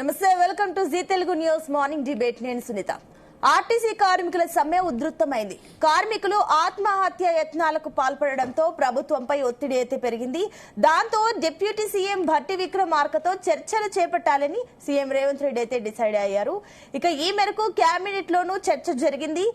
నమస్తే, welcome to Zee Telugu news morning debate. నేను Sunitha. RTC కార్మికుల సమ్మె ఉధృతమైంది. కార్మికులు ఆత్మహత్య యత్నాలకు పాల్పడడంతో ప్రభుత్వంపై ఒత్తిడి అయితే పెరిగింది. దాంతో డిప్యూటీ సీఎం భట్టి విక్రమార్కతో చర్చలు చేపట్టాలని సీఎం రేవంత్ రెడ్డి అయితే డిసైడ్ అయ్యారు. ఇక ఈ మేరకు కేబినెట్ లోనూ చర్చ జరిగింది.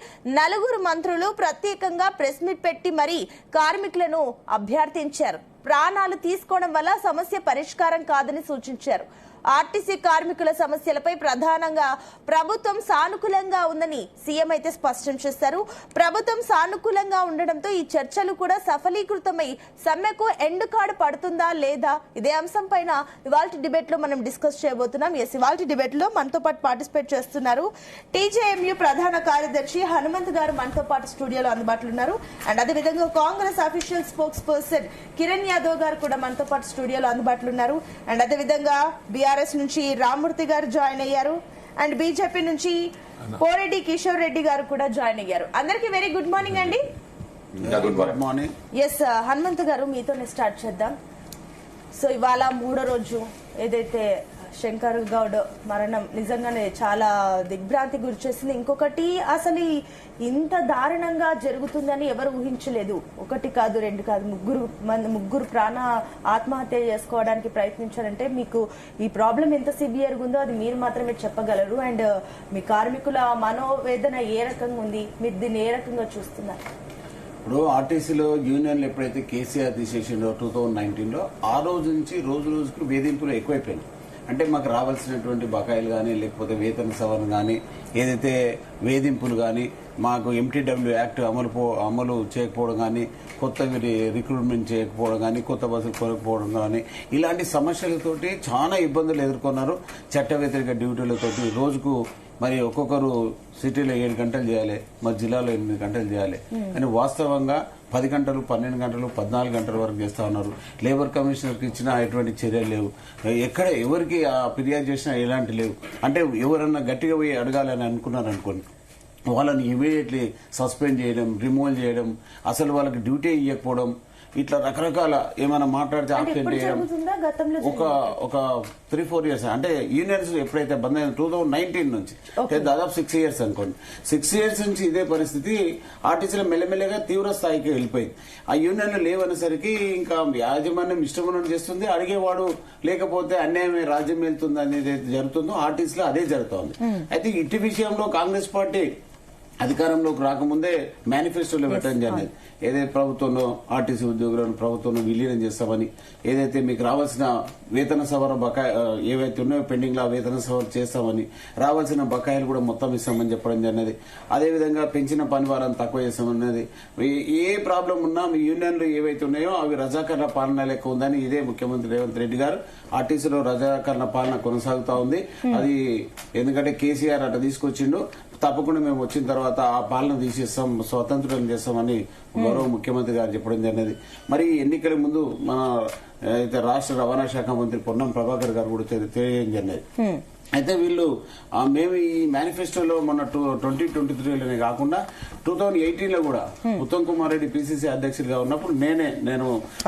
4 మంత్రులు ప్రత్యేకంగా ప్రెస్ మీట్ పెట్టి మరీ కార్మికులను అభ్యర్థించారు. ప్రాణాలు తీసుకోవడం వల్ల సమస్య పరిష్కారం కాదని సూచించారు. ఆర్టీసీ కార్మికుల సమస్యలపై ప్రధానంగా ప్రభుత్వం సానుకూలంగా ఉందని సీఎం అయితే స్పష్టం చేశారు. ప్రభుత్వం సానుకూలంగా ఉండడంతో ఈ చర్చలు కూడా సఫలీకృతమై సమ్మెకు ఎండ్ కార్డు పడుతుందా లేదా, ఇదే అంశం పైన ఇవాల్టి డిబేట్ లో మనం డిస్కస్ చేయబోతున్నాం. ఇవాల్టి డిబేట్ లో మనతో పాటు పార్టిసిపేట్ చేస్తున్నారు టీజేఎంయూ ప్రధాన కార్యదర్శి హనుమంత్ గారు మనతో పాటు స్టూడియోలో అందుబాటులో ఉన్నారు. అండ్ అదేవిధంగా Congress official spokes person Kiran Yadav గారు కూడా మనతో పాటు స్టూడియోలో అందుబాటులో ఉన్నారు. అండ్ అదేవిధంగా బీఆర్ఎస్ నుంచి రామ్మూర్తి గారు జాయిన్ అయ్యారు. అండ్ బీజేపీ నుంచి పోరెడ్డి కిషోర్ రెడ్డి గారు కూడా జాయిన్ అయ్యారు. అందరికి వెరీ గుడ్ మార్నింగ్ అండి. Good morning. ఎస్, హనుమంత్ గారు మీతోనే స్టార్ట్ చేద్దాం. సో ఇవాళ 3వ రోజు ఏదైతే శంకర్ గౌడ్ మరణం నిజంగానే చాలా దిగ్భ్రాంతి గురిచేసింది. ఇంకొకటి, అసలు ఇంత దారుణంగా జరుగుతుందని ఎవరు ఊహించలేదు. 1 కాదు 2 కాదు, ముగ్గురు ప్రాణ ఆత్మహత్య చేసుకోవడానికి ప్రయత్నించారంటే మీకు ఈ ప్రాబ్లం ఎంత సివియర్గా ఉందో అది మీరు మాత్రమే చెప్పగలరు. అండ్ మీ కార్మికుల మనోవేదన ఏ రకంగా ఉంది, మీరు దీన్ని ఏ రకంగా చూస్తున్నారు? ఇప్పుడు ఆర్టీసీలో యూనియన్లు ఎప్పుడైతే కేసీఆర్ తీసేసిండో 2019లో, ఆ రోజు నుంచి రోజు రోజుకు వేధింపులు ఎక్కువైపోయినాయి. అంటే మాకు రావాల్సినటువంటి బకాయిలు కానీ, లేకపోతే వేతన సవరణ కానీ, ఏదైతే వేధింపులు కానీ, మాకు ఎంటీడబ్ల్యూ యాక్ట్ అమలు చేయకపోవడం కానీ, కొత్త రిక్రూట్మెంట్ చేయకపోవడం కానీ, కొత్త బస్సులు కొనకపోవడం కానీ, ఇలాంటి సమస్యలతోటి చాలా ఇబ్బందులు ఎదుర్కొన్నారు. చట్ట వ్యతిరేక డ్యూటీలతోటి రోజుకు మరి ఒక్కొక్కరు సిటీలో 7 గంటలు చేయాలి, మరి జిల్లాలో 8 గంటలు చేయాలి అని వాస్తవంగా 10 గంటలు, 12 గంటలు, 14 గంటల వరకు చేస్తా ఉన్నారు. లేబర్ కమిషనర్కి ఇచ్చినా ఎటువంటి చర్యలు లేవు. ఎక్కడ ఎవరికి ఫిర్యాదు చేసినా ఎలాంటి లేవు. అంటే ఎవరన్నా గట్టిగా పోయి అడగాలని అనుకున్నారు అనుకోండి, వాళ్ళని ఇమీడియట్లీ సస్పెండ్ చేయడం, రిమూవల్ చేయడం, అసలు వాళ్ళకి డ్యూటీ ఇవ్వకపోవడం, ఇట్లా రకరకాల ఏమైనా మాట్లాడితే ఆప్షన్ చేయడం. ఒక 3-4 ఇయర్స్ అంటే యూనియన్స్ ఎప్పుడైతే బంద్ అయిన 2019 నుంచి దాదాపు 6 ఇయర్స్ అనుకోండి. 6 ఇయర్స్ నుంచి ఇదే పరిస్థితి ఆర్టీసీలో మెల్లమెల్లగా తీవ్ర స్థాయికి వెళ్ళిపోయింది. ఆ యూనియన్లు లేవనేసరికి ఇంకా యాజమాన్యం ఇష్టం చేస్తుంది, అడిగేవాడు లేకపోతే అన్యాయమే రాజ్యం వెళ్తుంది అనేది జరుగుతుందో ఆర్టీసీలో అదే జరుగుతోంది. అయితే ఇటు విషయంలో కాంగ్రెస్ పార్టీ అధికారంలోకి రాకముందే మేనిఫెస్టోలో పెట్టడం జరిగింది. ఏదైతే ప్రభుత్వంలో ఆర్టీసీ ఉద్యోగులను ప్రభుత్వంలో విలీనం చేస్తామని, ఏదైతే మీకు రావాల్సిన వేతన సవరణ బకాయి ఏవైతే ఉన్నాయో పెండింగ్ లో వేతన సవరణ చేస్తామని, రావాల్సిన బకాయిలు కూడా మొత్తం ఇస్తామని చెప్పడం జరిగినది. అదేవిధంగా పెంచిన పని వారాన్ని తక్కువ చేస్తామన్నది. ఏ ప్రాబ్లం ఉన్నా మీ యూనియన్లు ఏవైతే ఉన్నాయో అవి రజాకరణ పాలన లెక్క ఉందని ఇదే ముఖ్యమంత్రి రేవంత్ రెడ్డి గారు ఆర్టీసీలో రజాకరణ పాలన కొనసాగుతా ఉంది. అది ఎందుకంటే కేసీఆర్ అట్లా తీసుకొచ్చిండు, తప్పకుండా మేము వచ్చిన తర్వాత ఆ పాలన తీసేస్తాం, స్వతంత్రం చేస్తామని గౌరవ ముఖ్యమంత్రి గారు చెప్పడం జరిగినది. మరి ఎన్నికల ముందు మన అయితే రాష్ట్ర రవాణా శాఖ మంత్రి పొన్నం ప్రభాకర్ గారు కూడా తెలియజేయడం జరిగినది. అయితే వీళ్ళు మేము ఈ మేనిఫెస్టోలో మొన్న 2023లోనే కాకుండా 2018లో కూడా ఉత్తమ్ కుమార్ రెడ్డి పిసిసి అధ్యక్షుడిగా ఉన్నప్పుడు నేను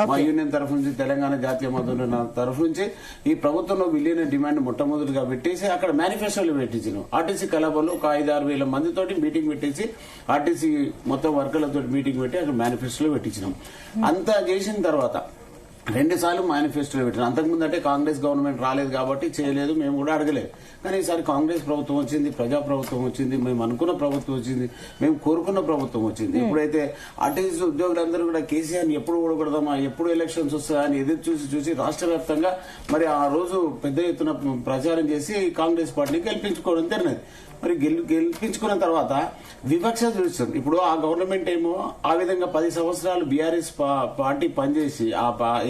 మా యూనియన్ తరఫు నుంచి, తెలంగాణ జాతీయ మద్దతు తరఫు నుంచి ఈ ప్రభుత్వంలో విలీన డిమాండ్ మొట్టమొదటిగా పెట్టేసి అక్కడ మేనిఫెస్టోలో పెట్టించాను. ఆర్టీసీ కళాబాలు ఒక 5-6 వేల మందితోటి మీటింగ్ పెట్టేసి ఆర్టీసీ మొత్తం వర్కర్లతో మీటింగ్ పెట్టి అక్కడ మేనిఫెస్టోలో పెట్టించినాం. అంతా చేసిన తర్వాత 2 సార్లు మేనిఫెస్టోలో పెట్టినాం. అంతకుముందు అంటే కాంగ్రెస్ గవర్నమెంట్ రాలేదు కాబట్టి చేయలేదు, మేము కూడా అడగలేదు. కానీ ఈసారి కాంగ్రెస్ ప్రభుత్వం వచ్చింది, ప్రజా ప్రభుత్వం వచ్చింది, మేము అనుకున్న ప్రభుత్వం వచ్చింది, మేము కోరుకున్న ప్రభుత్వం వచ్చింది. ఇప్పుడైతే ఆర్టీసీ ఉద్యోగులందరూ కూడా కేసీఆర్ ఎప్పుడు ఓడకూడదామా, ఎప్పుడు ఎలక్షన్స్ వస్తాయని ఎదురు చూసి రాష్ట్ర వ్యాప్తంగా మరి ఆ రోజు పెద్ద ఎత్తున ప్రచారం చేసి కాంగ్రెస్ పార్టీని గెలిపించుకోవడం జరిగినది. మరి గెలిపించుకున్న తర్వాత వివక్ష చూస్తుంది. ఇప్పుడు ఆ గవర్నమెంట్ ఏమో ఆ విధంగా 10 సంవత్సరాలు బీఆర్ఎస్ పార్టీ పనిచేసి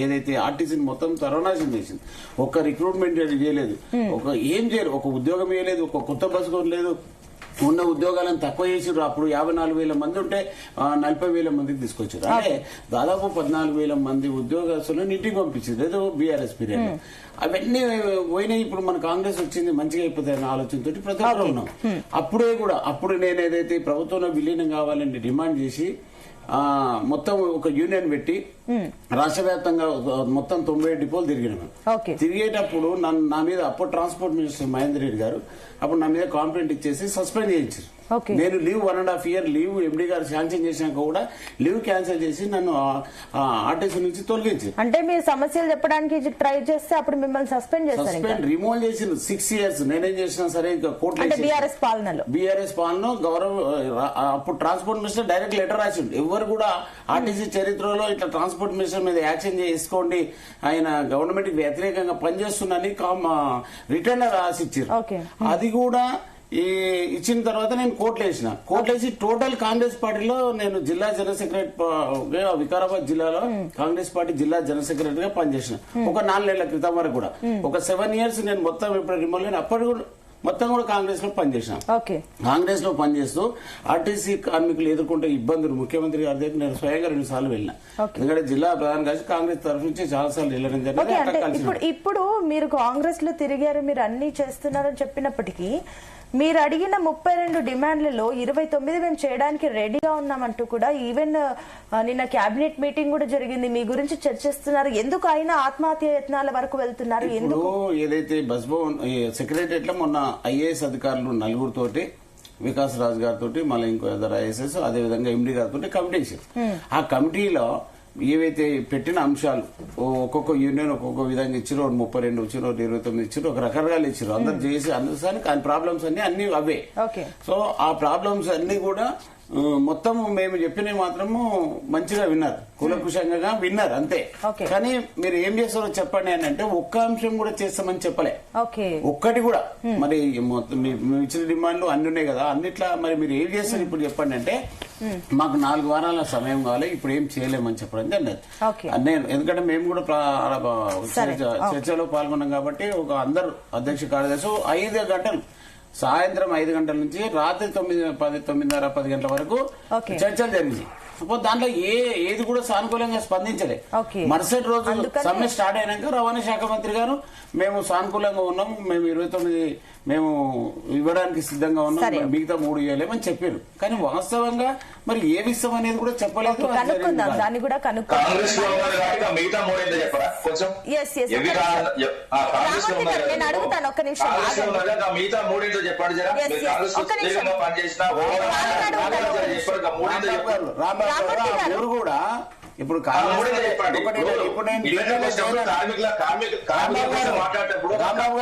ఏదైతే ఆర్టీసీని మొత్తం సర్వనాశనం చేసింది. ఒక్క రిక్రూట్మెంట్ చేయలేదు, ఏం చేయలేదు, ఒక ఉద్యోగం వేయలేదు, ఒక కొత్త బస్సు కొనలేదు, ఉన్న ఉద్యోగాలను తక్కువ చేసిర్రు. అప్పుడు 54,000 మంది ఉంటే 40,000 మందికి తీసుకొచ్చారు. అంటే దాదాపు 14,000 మంది ఉద్యోగస్తులను ఇంటికి పంపించారు ఏదో బీఆర్ఎస్ పీరియడ్. అవన్నీ పోయినాయి. ఇప్పుడు మన కాంగ్రెస్ వచ్చింది, మంచిగా అయిపోతాయని ఆలోచనతో ప్రతి ఒక్కరు ఉన్నాం. అప్పుడు నేను ఏదైతే ప్రభుత్వంలో విలీనం కావాలని డిమాండ్ చేసి మొత్తం ఒక యూనియన్ పెట్టి రాష్ట్ర వ్యాప్తంగా మొత్తం 90 డిపోలు తిరిగినాం. తిరిగేటప్పుడు నా మీద అప్పుడు ట్రాన్స్పోర్ట్ మినిస్టర్ మహేందర్ రెడ్డి గారు అప్పుడు నా మీద కాంప్లైంట్ ఇచ్చేసి సస్పెండ్ చేయించారు. నేను లీవ్ 1.5 years లీవ్ ఎండీ గారు శాంక్షన్ చేసినాక కూడా లీవ్ క్యాన్సిల్ చేసి నన్ను ఆర్టీసీ నుంచి తొలగించారు. అంటే మీరు సమస్యలు చెప్పడానికి ట్రై చేస్తే అప్పుడు మిమ్మల్ని సస్పెండ్ రిమూవ్ చేసింది 6 years. నేనేం చేసినా సరే కోర్టు బీఆర్ఎస్ పాలన గౌరవ అప్పుడు ట్రాన్స్పోర్ట్ మినిస్టర్ డైరెక్ట్ లెటర్ రాసిండు. ఎవరు కూడా ఆర్టీసీ చరిత్రలో ఇట్లా ట్రాన్స్పోర్ట్ మినిస్టర్ మీద యాక్షన్ చేసుకోండి, ఆయన గవర్నమెంట్ కి వ్యతిరేకంగా పనిచేస్తుందని రిటర్న్ రాసిచ్చారు. అది కూడా ఇచ్చిన తర్వాత నేను కోర్టులేసి టోటల్ కాంగ్రెస్ పార్టీలో నేను జిల్లా జనరల్ సెక్రటరీ వికారాబాద్ జిల్లాలో కాంగ్రెస్ పార్టీ జిల్లా జనరల్ సెక్రటరీగా పనిచేసిన. ఒక 4 నెలల క్రితం వరకు కూడా ఒక 7 years నేను మొత్తం ఎప్పుడు రిమోట్ లేని అప్పటి కూడా మొత్తం కూడా కాంగ్రెస్ లో పనిచేసిన. కాంగ్రెస్ లో పనిచేస్తూ ఆర్టీసీ కార్మికులు ఎదుర్కొంటే ఇబ్బందులు ముఖ్యమంత్రి గారి దగ్గర నేను స్వయంగా 2 సార్లు వెళ్ళిన. ఎందుకంటే జిల్లా ప్రధాన కలిసి కాంగ్రెస్ తరఫు నుంచి చాలా సార్లు వెళ్ళడం జరిగింది. ఇప్పుడు మీరు కాంగ్రెస్ లో తిరిగారు, మీరు అన్ని చేస్తున్నారని చెప్పినప్పటికీ మీరు అడిగిన 32 డిమాండ్లలో 29 మేము చేయడానికి రెడీగా ఉన్నామంటూ కూడా ఈవెన్ నిన్న కేబినెట్ మీటింగ్ కూడా జరిగింది. మీ గురించి చర్చిస్తున్నారు. ఎందుకు ఆయన ఆత్మహత్య యత్నాల వరకు వెళ్తున్నారు? ఎందుకు ఏదైతే బస్ భవన్ సెక్రటరియట్ లో మొన్న ఐఏఎస్ అధికారులు 4 తోటి వికాస్ రాజ్ గారితో మళ్ళీ ఇంకో ఇద్దరు ఐఏఎస్ అదేవిధంగా ఎండీ గారితో కమిటీ ఇచ్చారు. ఆ కమిటీలో ఏవైతే పెట్టిన అంశాలు ఒక్కొక్క యూనియన్ ఒక్కొక్క విధంగా ఇచ్చారు. 32 ఇచ్చారు, 29 ఇచ్చారు, ఒక రకరకాలు ఇచ్చారు. అందరు చేసి అందరికి ప్రాబ్లమ్స్ అన్ని అవే. సో ఆ ప్రాబ్లమ్స్ అన్ని కూడా మొత్తం మేము చెప్పినవి మాత్రము మంచిగా విన్నారు, కులకుశంగా విన్నారు అంతే. కానీ మీరు ఏం చేస్తారో చెప్పండి అని అంటే ఒక్క అంశం కూడా చేస్తామని చెప్పలే. ఒక్కటి కూడా మరి ఇచ్చిన డిమాండ్లు అన్ని ఉన్నాయి కదా, అన్నిట్లా మరి మీరు ఏం చేస్తారు ఇప్పుడు చెప్పండి అంటే మాకు 4 వారాల సమయం కావాలి, ఇప్పుడు ఏం చేయలేమని చెప్పడం అన్నది. నేను ఎందుకంటే మేము కూడా చర్చలో పాల్గొన్నాం కాబట్టి ఒక అందరు అధ్యక్ష కార్యదర్శి 5 గంటలు సాయంత్రం 5 గంటల నుంచి రాత్రి 9:30-10 గంటల వరకు చర్చలు జరిగింది. దాంట్లో ఏది కూడా సానుకూలంగా స్పందించలే. మరుసటి రోజు సమ్మె స్టార్ట్ అయినాక రవాణా శాఖ మంత్రి గారు మేము సానుకూలంగా ఉన్నాము, మేము 29 మేము ఇవ్వడానికి సిద్ధంగా ఉన్నాం, మిగతా 3 ఇవ్వలేమని చెప్పారు. కానీ వాస్తవంగా మరి ఏవి ఇస్తాం అనేది కూడా చెప్పలేదు. దాన్ని కూడా అడుగుతాను. ఒక్క నిమిషం ఎవరు కూడా ఇప్పుడు రాంబాబు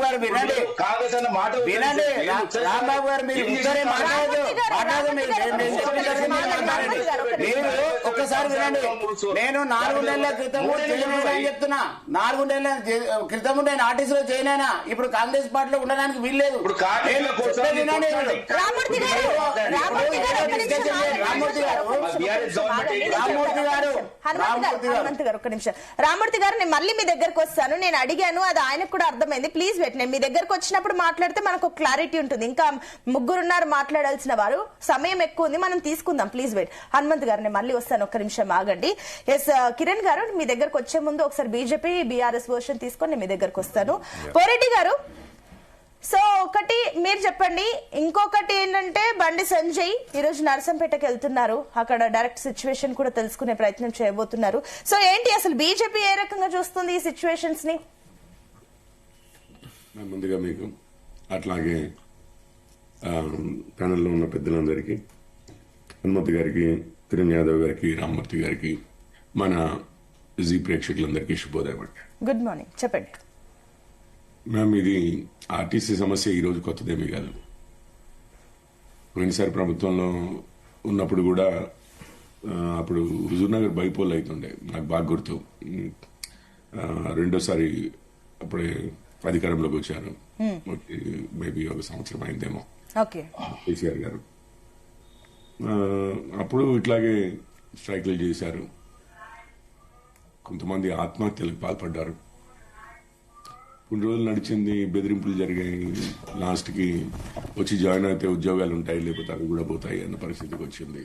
గారు వినండి, రాంబాబు గారు మీరు మీరు ఒక్కసారి వినండి. నేను 4 నెలల క్రితం చెప్తున్నా, 4 నెలల క్రితం నేను ఆర్టీసీలో జాయిన్ అయినా. ఇప్పుడు కాంగ్రెస్ పార్టీలో ఉండడానికి వీల్లేదు. రామూర్తి గారు నేను మళ్ళీ మీ దగ్గరకు వస్తాను. నేను అడిగాను, అది ఆయనకు కూడా అర్థమైంది. Please wait. నేను మీ దగ్గరకు వచ్చినప్పుడు మాట్లాడితే మనకు క్లారిటీ ఉంటుంది. ఇంకా 3 ఉన్నారు మాట్లాడాల్సిన వారు, సమయం ఎక్కువ ఉంది, మనం తీసుకుందాం. Please wait. హనుమంత్ గారు నేను మళ్ళీ వస్తాను, ఒక్క నిమిషం ఆగండి. ఎస్ కిరణ్ గారు మీ దగ్గరకు వచ్చే ముందు ఒకసారి బీజేపీ బీఆర్ఎస్ వర్షన్ తీసుకొని నేను మీ దగ్గరకు వస్తాను. పోరెడ్డి గారు, సో ఒకటి మీరు చెప్పండి, ఇంకొకటి ఏంటంటే బండి సంజయ్ ఈరోజు నర్సంపేటకి వెళ్తున్నారు, అక్కడ డైరెక్ట్ సిచ్యువేషన్ కూడా తెలుసుకునే ప్రయత్నం చేయబోతున్నారు. సో ఏంటి అసలు బీజేపీ ఏ రకంగా చూస్తుంది ఈ సిచ్యువేషన్స్ ని? ముందుగా మీకు అట్లాగే ప్యానెల్లో ఉన్న పెద్దలందరికీ, హనుమంత్ గారికి, కిరణ్ యాదవ్ గారికి, రామ్మూర్తి గారికి, మన జీ ప్రేక్షకులందరికీ శుభోదయం. Good morning. చెప్పండి మ్యామ్. ఇది ఆర్టీసీ సమస్య ఈరోజు కొత్తదేమీ కాదు. పోయినసారి ప్రభుత్వంలో ఉన్నప్పుడు కూడా అప్పుడు హుజూర్నగర్ బైపోల్ అవుతుండే, నాకు బాగా గుర్తు. రెండోసారి అప్పుడే అధికారంలోకి వచ్చారు, మేబీ 1 సంవత్సరం అయిందేమో కేసీఆర్ గారు. అప్పుడు ఇట్లాగే స్ట్రైక్లు చేశారు, కొంతమంది ఆత్మహత్యలకు పాల్పడ్డారు. కొన్ని రోజులు నడిచింది, బెదిరింపులు జరిగాయి. లాస్ట్ కి వచ్చి జాయిన్ అయితే ఉద్యోగాలు ఉంటాయి, లేకపోతే అవి కూడా పోతాయి అన్న పరిస్థితికి వచ్చింది.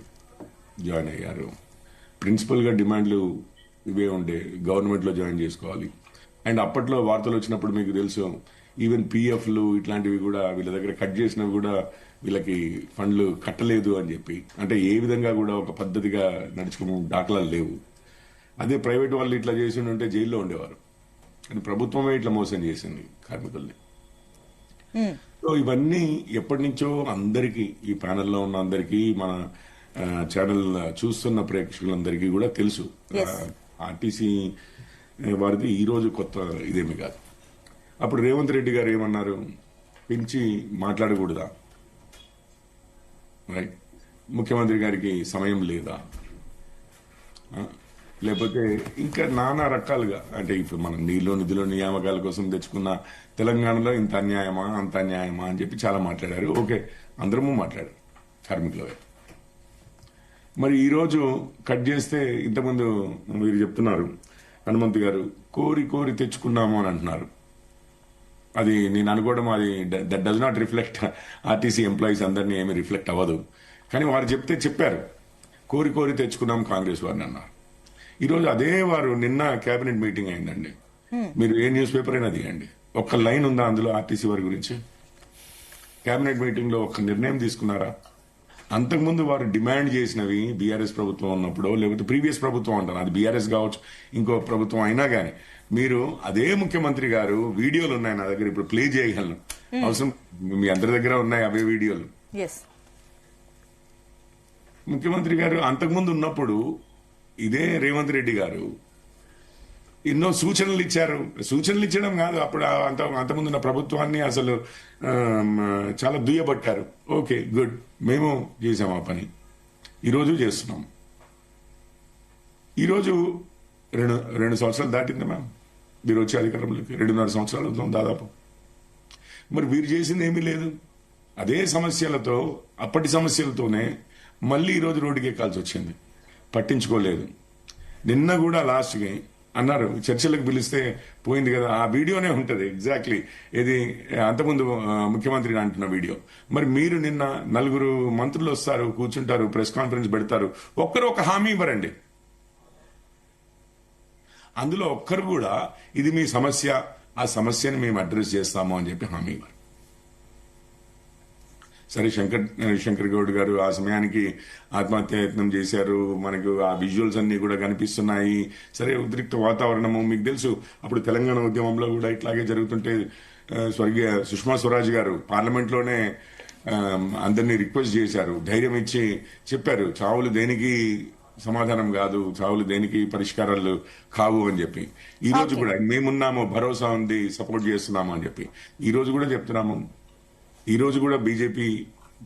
జాయిన్ అయ్యారు. ప్రిన్సిపల్ గా డిమాండ్లు ఇవే ఉండే, గవర్నమెంట్ లో జాయిన్ చేసుకోవాలి. అండ్ అప్పట్లో వార్తలు వచ్చినప్పుడు మీకు తెలుసు, ఈవెన్ పిఎఫ్లు ఇట్లాంటివి కూడా వీళ్ళ దగ్గర కట్ చేసినవి కూడా వీళ్ళకి ఫండ్లు కట్టలేదు అని చెప్పి, అంటే ఏ విధంగా కూడా ఒక పద్ధతిగా నడుచుకునే దాఖలాలు లేవు. అదే ప్రైవేట్ వాళ్ళు ఇట్లా చేసి ఉంటే జైల్లో ఉండేవారు. కానీ ప్రభుత్వమే ఇట్లా మోసం చేసింది కార్మికుల్ని. సో ఇవన్నీ ఎప్పటి నుంచో అందరికీ, ఈ ప్యానెల్లో ఉన్న అందరికీ, మన ఛానల్ చూస్తున్న ప్రేక్షకులందరికీ కూడా తెలుసు. ఆర్టీసీ వారిది ఈ రోజు కొత్త ఇదేమి కాదు. అప్పుడు రేవంత్ రెడ్డి గారు ఏమన్నారు, పెంచి మాట్లాడకూడదా, రైట్, ముఖ్యమంత్రి గారికి సమయం లేదా, లేకపోతే ఇంకా నానా రకాలుగా, అంటే ఇప్పుడు మనం నీళ్ళు నిధులు నియామకాల కోసం తెచ్చుకున్న తెలంగాణలో ఇంత అన్యాయమా అంత అన్యాయమా అని చెప్పి చాలా మాట్లాడారు. ఓకే, అందరము మాట్లాడారు కార్మికుల వైపు. మరి ఈరోజు కట్ చేస్తే ఇంతకుముందు మీరు చెప్తున్నారు హనుమంత్ గారు, కోరి కోరి తెచ్చుకున్నాము అని అంటున్నారు. అది నేను అనుకోవడం, అది that does not reflect RTC employees అందరినీ ఏమి రిఫ్లెక్ట్ అవ్వదు. కానీ వారు చెప్పారు కోరి కోరి తెచ్చుకున్నాం కాంగ్రెస్ వారిని అన్నారు. ఈరోజు అదే వారు నిన్న కేబినెట్ మీటింగ్ అయిందండి. మీరు ఏ న్యూస్ పేపర్ అయినా తీయండి, ఒక్క లైన్ ఉందా అందులో ఆర్టీసీ వారి గురించి? కేబినెట్ మీటింగ్ లో ఒక నిర్ణయం తీసుకున్నారా? అంతకుముందు వారు డిమాండ్ చేసినవి బీఆర్ఎస్ ప్రభుత్వం ఉన్నప్పుడు, లేకపోతే ప్రీవియస్ ప్రభుత్వం అంటారు, అది బీఆర్ఎస్ కావచ్చు ఇంకో ప్రభుత్వం అయినా కానీ, మీరు అదే ముఖ్యమంత్రి గారు వీడియోలు ఉన్నాయి నా దగ్గర, ఇప్పుడు ప్లే చేయగలను, అవసరం మీ అందరి దగ్గర ఉన్నాయి అవే వీడియోలు. ముఖ్యమంత్రి గారు అంతకుముందు ఉన్నప్పుడు ఇదే రేవంత్ రెడ్డి గారు ఎన్నో సూచనలు ఇచ్చారు. సూచనలు ఇచ్చడం కాదు, అప్పుడు అంతకుముందు ఉన్న ప్రభుత్వాన్ని అసలు చాలా దుయ్యబట్టారు. ఓకే, గుడ్, మేము చేసాం ఆ పని, ఈరోజు చేస్తున్నాం. ఈరోజు రెండు సంవత్సరాలు దాటింది మ్యామ్, మీరు వచ్చే అధికారంలోకి 2.5 సంవత్సరాలు అవుతాం దాదాపు. మరి వీరు చేసింది ఏమీ లేదు. అదే సమస్యలతో, అప్పటి సమస్యలతోనే మళ్ళీ ఈరోజు రోడ్డుకి ఎక్కాల్సి వచ్చింది. పట్టించుకోలేదు. నిన్న కూడా లాస్ట్కి అన్నారు చర్చలకు పిలిస్తే పోయింది కదా, ఆ వీడియోనే ఉంటుంది ఎగ్జాక్ట్లీ, ఇది అంతకుముందు ముఖ్యమంత్రిని అంటున్న వీడియో. మరి మీరు నిన్న 4 మంత్రులు వస్తారు, కూర్చుంటారు, ప్రెస్ కాన్ఫరెన్స్ పెడతారు, ఒక్కరు ఒక హామీ ఇవ్వరండి. అందులో ఒక్కరు కూడా ఇది మీ సమస్య, ఆ సమస్యని మేము అడ్రస్ చేస్తాము అని చెప్పి హామీ ఇవ్వరు. సరే, శంకర్ గౌడ్ గారు ఆ సమయానికి ఆత్మహత్యాయత్నం చేశారు, మనకు ఆ విజువల్స్ అన్ని కూడా కనిపిస్తున్నాయి. సరే, ఉద్రిక్త వాతావరణము మీకు తెలుసు. అప్పుడు తెలంగాణ ఉద్యమంలో కూడా ఇట్లాగే జరుగుతుంటే స్వర్గీయ సుష్మా స్వరాజ్ గారు పార్లమెంట్ లోనే అందరినీ రిక్వెస్ట్ చేశారు, ధైర్యం ఇచ్చి చెప్పారు, చావులు దేనికి సమాధానం కాదు, చావులు దేనికి పరిష్కారాలు కావు అని చెప్పి. ఈ రోజు కూడా మేమున్నాము, భరోసా ఉంది, సపోర్ట్ చేస్తున్నాము అని చెప్పి ఈ రోజు కూడా చెప్తున్నాము. ఈ రోజు కూడా బీజేపీ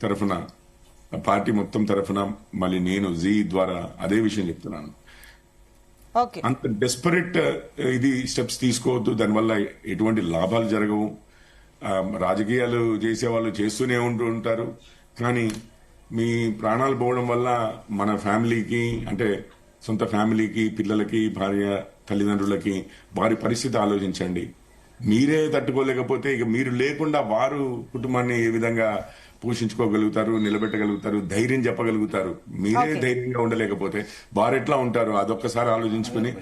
తరఫున, పార్టీ మొత్తం తరఫున మళ్ళీ నేను జీ ద్వారా అదే విషయం చెప్తున్నాను. అంత డెస్పరేట్ ఇది స్టెప్స్ తీసుకోవద్దు, దానివల్ల ఎటువంటి లాభాలు జరగవు. రాజకీయాలు చేసేవాళ్ళు చేస్తూనే ఉంటారు, కానీ మీ ప్రాణాలు పోవడం వల్ల మన ఫ్యామిలీకి, అంటే సొంత ఫ్యామిలీకి, పిల్లలకి, భార్య, తల్లిదండ్రులకి వారి పరిస్థితి ఆలోచించండి. మీరే తట్టుకోలేకపోతే ఇక మీరు లేకుండా వారు కుటుంబాన్ని ఏ విధంగా పోషించుకోగలుగుతారు, నిలబెట్టగలుగుతారు, ధైర్యం చెప్పగలుగుతారు? మీరే ధైర్యంగా ఉండలేకపోతే వారు ఎట్లా ఉంటారు? అదొక్కసారి ఆలోచించుకుని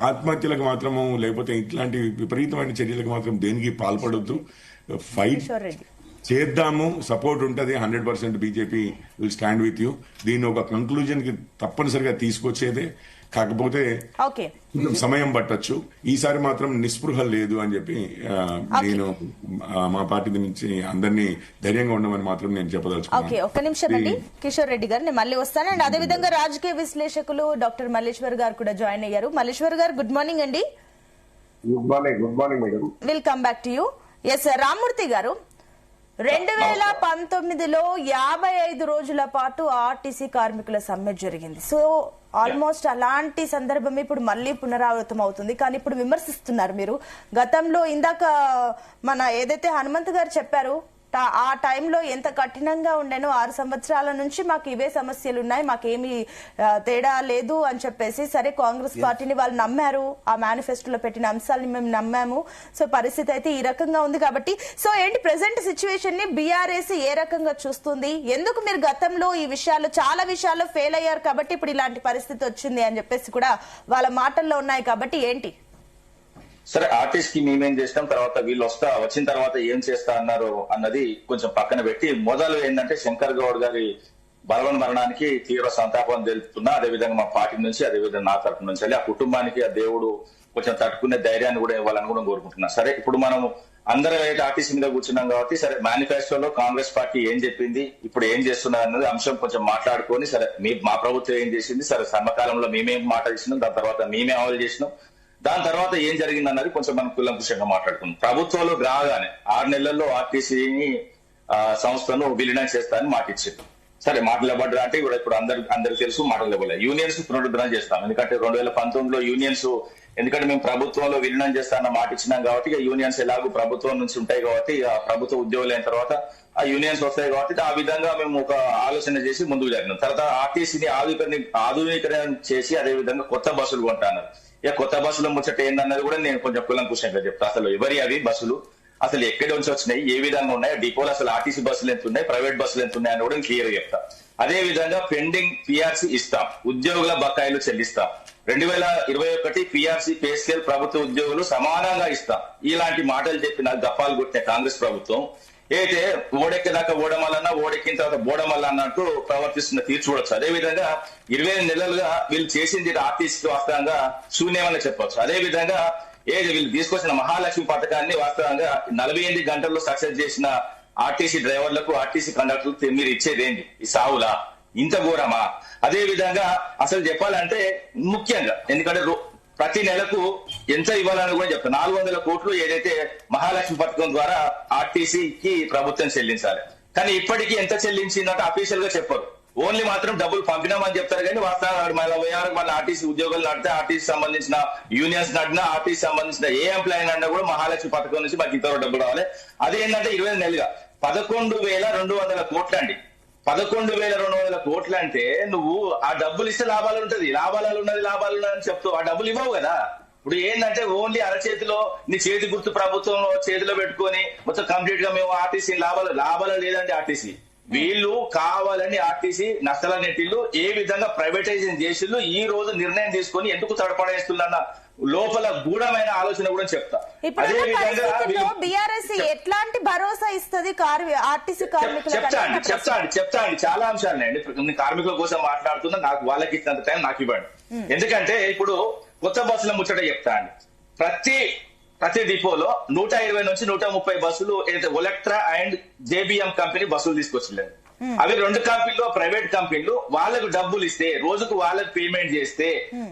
ఆత్మహత్యలకు మాత్రము, లేకపోతే ఇట్లాంటి విపరీతమైన చర్యలకు మాత్రం దేనికి పాల్పడొద్దు. ఫైట్ చేద్దాము, సపోర్ట్ ఉంటుంది 100%. BJP will stand with you. దీన్ని ఒక కంక్లూజన్ కి తప్పనిసరిగా తీసుకొచ్చేదే. కాకపోతే సమయం పట్టొచ్చు, ఈసారి మాత్రం నిస్పృహ లేదు అని చెప్పి నేను మా పార్టీ నుంచి అందరినీ ధైర్యంగా ఉండమని మాత్రం నేను చెప్పదలుచుకున్నాను. ఒక్క నిమిషం అండి కిషోర్ రెడ్డి గారు, నేను మళ్ళీ వస్తాను. అండ్ అదే విధంగా రాజకీయ విశ్లేషకులు డాక్టర్ మల్లేశ్వర్ గారు కూడా జాయిన్ అయ్యారు. మల్లేశ్వర్ గారు, గుడ్ మార్నింగ్ అండి. Good morning madam. Will come back to you. Yes, Rammurthy గారు, 2019లో 55 రోజుల పాటు ఆర్టీసీ కార్మికుల సమ్మె జరిగింది. సో ఆల్మోస్ట్ అలాంటి సందర్భం ఇప్పుడు మళ్ళీ పునరావృతం అవుతుంది. కానీ ఇప్పుడు విమర్శిస్తున్నారు మీరు. గతంలో ఇందాక మన ఏదైతే హనుమంత్ గారు చెప్పారు, ఆ టైంలో ఎంత కఠినంగా ఉండేనో, 6 సంవత్సరాల నుంచి మాకు ఇవే సమస్యలు ఉన్నాయి, మాకేమీ తేడా లేదు అని చెప్పేసి. సరే, కాంగ్రెస్ పార్టీని వాళ్ళు నమ్మారు, ఆ మేనిఫెస్టోలో పెట్టిన అంశాలని మేము నమ్మాము. సో పరిస్థితి అయితే ఈ రకంగా ఉంది. కాబట్టి సో ఏంటి ప్రెసెంట్ సిచ్యువేషన్ ని బీఆర్ఎస్ ఏ రకంగా చూస్తుంది? ఎందుకు మీరు గతంలో ఈ విషయాలు, చాలా విషయాల్లో ఫెయిల్ అయ్యారు కాబట్టి ఇప్పుడు ఇలాంటి పరిస్థితి వచ్చింది అని చెప్పేసి కూడా వాళ్ళ మాటల్లో ఉన్నాయి. కాబట్టి ఏంటి? సరే ఆర్టిస్ట్ కి మేమేం చేసినాం, తర్వాత వీళ్ళు వచ్చిన తర్వాత ఏం చేస్తా అన్నారు అన్నది కొంచెం పక్కన పెట్టి, మొదలు ఏంటంటే శంకర్ గౌడ్ గారి బలవన్ మరణానికి తీవ్ర సంతాపం తెలుపుతున్నా. అదేవిధంగా మా పార్టీ నుంచి, అదేవిధంగా నా తరపు నుంచి ఆ కుటుంబానికి ఆ దేవుడు కొంచెం తట్టుకునే ధైర్యాన్ని కూడా ఇవ్వాలని కూడా కోరుకుంటున్నా. సరే ఇప్పుడు మనం అందరం అయితే ఆర్టీసీ మీద కూర్చున్నాం కాబట్టి, సరే మేనిఫెస్టోలో కాంగ్రెస్ పార్టీ ఏం చెప్పింది, ఇప్పుడు ఏం చేస్తున్నారు అన్నది అంశం కొంచెం మాట్లాడుకొని, సరే మా ప్రభుత్వం ఏం చేసింది, సరే సమకాలంలో మేమేం మాట్లాడినాం, దాని తర్వాత మేమే అమలు చేసినాం, దాని తర్వాత ఏం జరిగింది అన్నది కొంచెం మనం కులంకుశంగా మాట్లాడుకున్నాం. ప్రభుత్వంలో రాగానే 6 నెలల్లో ఆర్టీసీని సంస్థను విలీనం చేస్తానని మాటిచ్చింది. సరే మాటలు ఇవ్వబడ్డా అంటే ఇప్పుడు అందరికి తెలుసు, మాటలు ఇవ్వలేదు. యూనియన్స్ పునరుద్ధరణ చేస్తాం, ఎందుకంటే 2019లో యూనియన్స్, ఎందుకంటే మేము ప్రభుత్వంలో విలీనం చేస్తానన్న మాట ఇచ్చినాం కాబట్టి యూనియన్స్ ఎలాగో ప్రభుత్వం నుంచి ఉంటాయి కాబట్టి, ఆ ప్రభుత్వ ఉద్యోగులు అయిన తర్వాత ఆ యూనియన్స్ వస్తాయి కాబట్టి ఆ విధంగా మేము ఒక ఆలోచన చేసి ముందుకు జరిగినాం. తర్వాత ఆర్టీసీని ఆధునీకరణ చేసి అదే విధంగా కొత్త బస్సులు కొంటున్నారు. ఇక కొత్త బస్సుల ముచ్చట ఏందన్నది కూడా నేను కొంచెం కులంకుశంగా చెప్తా. అసలు ఎవరి అవి బస్సులు, అసలు ఎక్కడి నుంచి వచ్చినాయి, ఏ విధంగా ఉన్నాయి, డిపోలు అసలు ఆర్టీసీ బస్సులు ఎంత ఉన్నాయి, ప్రైవేట్ బస్సులు ఎంత ఉన్నాయి అని కూడా క్లియర్ గా చెప్తా. అదే విధంగా పెండింగ్ పిఆర్సీ ఇస్తాం, ఉద్యోగుల బకాయిలు చెల్లిస్తాం. 2021 పిఆర్సీ పే స్కేల్ ప్రభుత్వ ఉద్యోగులు సమానంగా ఇస్తాం. ఇలాంటి మాటలు చెప్పిన గప్పాలు కొట్టిన కాంగ్రెస్ ప్రభుత్వం అయితే ఓడెక్కేదాకా ఓడమల్లన్నా, ఓడెక్కిన తర్వాత బోడమల్ల అన్నట్టు ప్రవర్తిస్తున్న తీర్చి చూడొచ్చు. అదేవిధంగా 25 నెలలుగా వీళ్ళు చేసింది ఆర్టీసీకి వాస్తవంగా శూన్యమని చెప్పొచ్చు. అదేవిధంగా వీళ్ళు తీసుకొచ్చిన మహాలక్ష్మి పథకాన్ని వాస్తవంగా 48 గంటల్లో సక్సెస్ చేసిన ఆర్టీసీ డ్రైవర్లకు, ఆర్టీసీ కండక్టర్లకు మీరు ఇచ్చేదేంటి? ఈ సావులా? ఇంత ఘోరమా? అదే విధంగా అసలు చెప్పాలంటే ముఖ్యంగా ఎందుకంటే ప్రతి నెలకు ఎంత ఇవ్వాలని కూడా చెప్తాను. 400 కోట్లు ఏదైతే మహాలక్ష్మి పథకం ద్వారా ఆర్టీసీకి ప్రభుత్వం చెల్లించాలి, కానీ ఇప్పటికీ ఎంత చెల్లించిందంటే అఫీషియల్ గా చెప్పరు. ఓన్లీ మాత్రం డబ్బులు పంపినామని చెప్తారు కానీ వాస్తవానికి మళ్ళీ ఆర్టీసీ ఉద్యోగులు నడితే, ఆర్టీసీ సంబంధించిన యూనియన్స్ నడినా, ఆర్టీసీ సంబంధించిన ఏ ఎంప్లాయీ నడినా కూడా మహాలక్ష్మి పథకం నుంచి మాకు ఇంతవరకు డబ్బులు రావాలి. అదేంటంటే 20 నెలలుగా 11,200 కోట్లు అండి. 11,200 కోట్లు అంటే నువ్వు ఆ డబ్బులు ఇస్తే లాభాలు ఉంటది, లాభాలు ఉన్నదని చెప్తావు, ఆ డబ్బులు ఇవ్వవు కదా. ఇప్పుడు ఏంటంటే ఓన్లీ అరచేతిలో నీ చేతి గుర్తు ప్రభుత్వం చేతిలో పెట్టుకొని మొత్తం కంప్లీట్ గా మేము ఆర్టీసీ లాభాలు లేదంటే ఆర్టీసీ వీళ్ళు కావాలని ఆర్టీసీ నష్టాల నెట్టిల్లు ఏ విధంగా ప్రైవేటైజేషన్ చేసిళ్ళు ఈ రోజు నిర్ణయం తీసుకొని ఎందుకు తడపడేస్తున్న లోపల గూఢమైన ఆలోచన కూడా చెప్తా. అదే విధంగా బీఆర్ఎస్ ఎట్లాంటి భరోసా ఇస్తుంది ఆర్టీసీ కార్మికులకు? చెప్తాండి చాలా అంశాలు. కార్మికుల కోసం మాట్లాడుతున్నా, నాకు వాళ్ళకి ఇచ్చినంత టైం నాకు ఇవ్వండి. ఎందుకంటే ఇప్పుడు కొత్త బస్సుల ముచ్చట చెప్తా అండి. ప్రతి డిపోలో 120 నుంచి 130 బస్సులు ఏదైతే ఒలెక్ట్రా అండ్ జేబిఎం కంపెనీ బస్సులు తీసుకొచ్చిలేదు. అవి 2 కంపెనీలు ప్రైవేట్ కంపెనీలు. వాళ్ళకు డబ్బులు ఇస్తే, రోజుకు వాళ్ళకు పేమెంట్ చేస్తే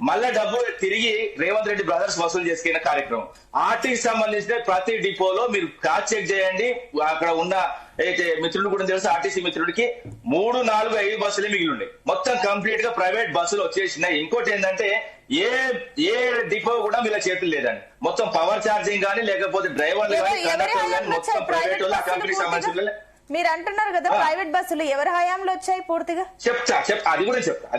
మళ్ళా డబ్బులు తిరిగి రేవంత్ రెడ్డి బ్రదర్స్ వసూలు చేసుకున్న కార్యక్రమం. ఆర్టీకి సంబంధించిన ప్రతి డిపోలో మీరు క్రాస్ చెక్ చేయండి. అక్కడ ఉన్న అయితే మిత్రుడు కూడా తెలుసు, ఆర్టీసీ మిత్రుడికి 3, 4, 5 బస్సులే మిగిలి ఉన్నాయి. మొత్తం కంప్లీట్ గా ప్రైవేట్ బస్సులు వచ్చేసినాయి. ఇంకోటి ఏంటంటే ఏ డిపో కూడా వీళ్ళ చేతులు లేదండి. మొత్తం పవర్ ఛార్జింగ్ కానీ లేకపోతే డ్రైవర్లు కానీ కండక్టర్లు కానీ మొత్తం ప్రైవేట్ వాళ్ళ కంపెనీ సంబంధించిన. మీరు అంటున్నారు కదా ప్రైవేట్ బస్సులు ఎవరి హయాంలో వచ్చాయి పూర్తిగా? చెప్తా అది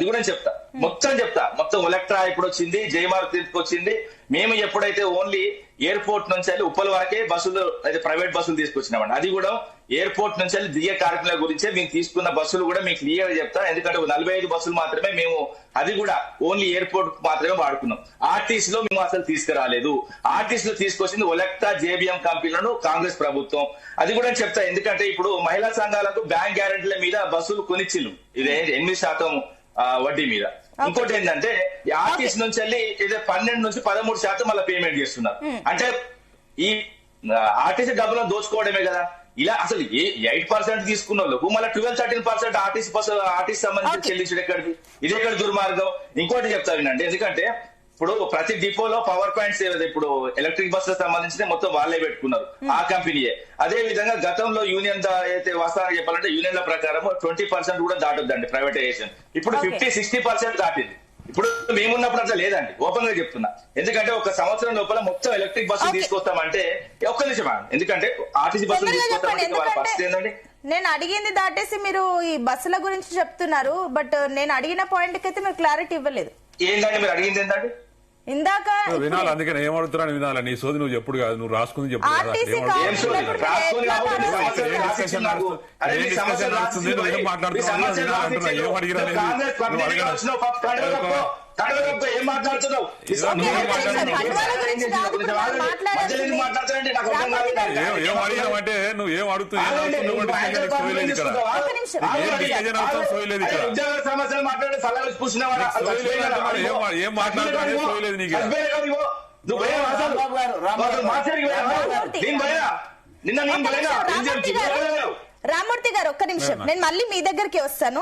కూడా చెప్తా మొత్తం ఒలెక్ట్రా ఇప్పుడు వచ్చింది, జయమార్ తీసుకొచ్చింది. మేము ఎప్పుడైతే ఓన్లీ ఎయిర్పోర్ట్ నుంచి వెళ్ళి ఉప్పల వరకే బస్సులు అయితే ప్రైవేట్ బస్సులు తీసుకొచ్చినామండి. అది కూడా ఎయిర్పోర్ట్ నుంచి వెళ్ళి దిగే కార్మికుల గురించే మేము తీసుకున్న బస్సులు కూడా మీకు క్లియర్ చెప్తా. ఎందుకంటే 45 బస్సులు మాత్రమే మేము అది కూడా ఓన్లీ ఎయిర్పోర్ట్ మాత్రమే వాడుకున్నాం. ఆర్టీసీలో మేము అసలు తీసుకురాలేదు. ఆర్టీసీలో తీసుకొచ్చింది ఒలెక్ట్రా జేబిఎం కంపెనీలను కాంగ్రెస్ ప్రభుత్వం. అది కూడా చెప్తా. ఎందుకంటే ఇప్పుడు మహిళా సంఘాలకు బ్యాంక్ గ్యారెంటీల మీద బస్సులు కొనిచ్చిల్లు, ఇదే 8% వడ్డీ మీద. ఇంకోటి ఏంటంటే ఆర్టీసీ నుంచి వెళ్ళి 12 నుంచి 13% మళ్ళీ పేమెంట్ చేస్తున్నారు. అంటే ఈ ఆర్టీసీ డబ్బులను దోచుకోవడమే కదా. ఇలా అసలు 8% తీసుకున్న వాళ్ళకు మళ్ళీ 12-13% ఆర్టీసీ సంబంధించి చెల్లించడం ఎక్కడిది? ఇది ఎక్కడ దుర్మార్గం? ఇంకోటి చెప్తా వినండి. ఎందుకంటే ఇప్పుడు ప్రతి డిపోలో పవర్ పాయింట్స్ ఇప్పుడు ఎలక్ట్రిక్ బస్సులకు సంబంధించి మొత్తం వాళ్ళే పెట్టుకున్నారు, ఆ కంపెనీయే. అదే విధంగా గతంలో యూనియన్ అయితే వాస్తవంగా చెప్పాలంటే యూనియన్ల ప్రకారం 20% కూడా దాటొద్దండి ప్రైవేటైజేషన్. ఇప్పుడు 50-60% దాటింది. ఇప్పుడు మేమున్నప్పుడు అట్లా లేదండి, ఓపెన్ గా చెప్తున్నా. ఎందుకంటే ఒక సంవత్సరం లోపల మొత్తం ఎలక్ట్రిక్ బస్సులు తీసుకొస్తామంటే ఒక్క నిమిషం, ఎందుకంటే ఆర్టీసీ బస్సులు తీసుకొస్తామంటే వాళ్ళ పరిస్థితి ఏంటండి? నేను అడిగింది దాటేసి మీరు ఈ బస్సుల గురించి చెప్తున్నారు, బట్ నేను అడిగిన పాయింట్ కి అయితే మీరు క్లారిటీ ఇవ్వలేదు. ఏంటంటే మీరు అడిగింది ఏంటంటే ఇందాక వినాలి, అందుకని ఏమడుతున్నాను వినాలి. నీ సోది నువ్వు చెప్పుడు కాదు, నువ్వు రాసుకుని చెప్పు. కడవలతో ఏం మాట్లాడుతున్నావు మాట్లాడుతారండి నాకు అర్థం కాదు. ఏం అడిగినామంటే నువ్వు ఏం అడుగుతున్నావు సోయలేదు ఇక్కడ ఉద్యోగ సమస్యలు మాట్లాడే సలహా పూసినవాడు ఏం మాట్లాడుతున్నా సోయలేదు నీకు రామూర్తి గారు ఒక్క నిమిషం, నేను మళ్ళీ మీ దగ్గరికి వస్తాను.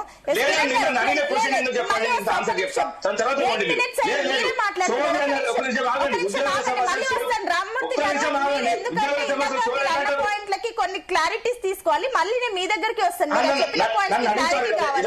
పాయింట్లకి కొన్ని క్లారిటీస్ తీసుకోవాలి. మళ్ళీ నేను మీ దగ్గరికి వస్తాను. చెప్పిన పాయింట్ క్లారిటీ కావాలి.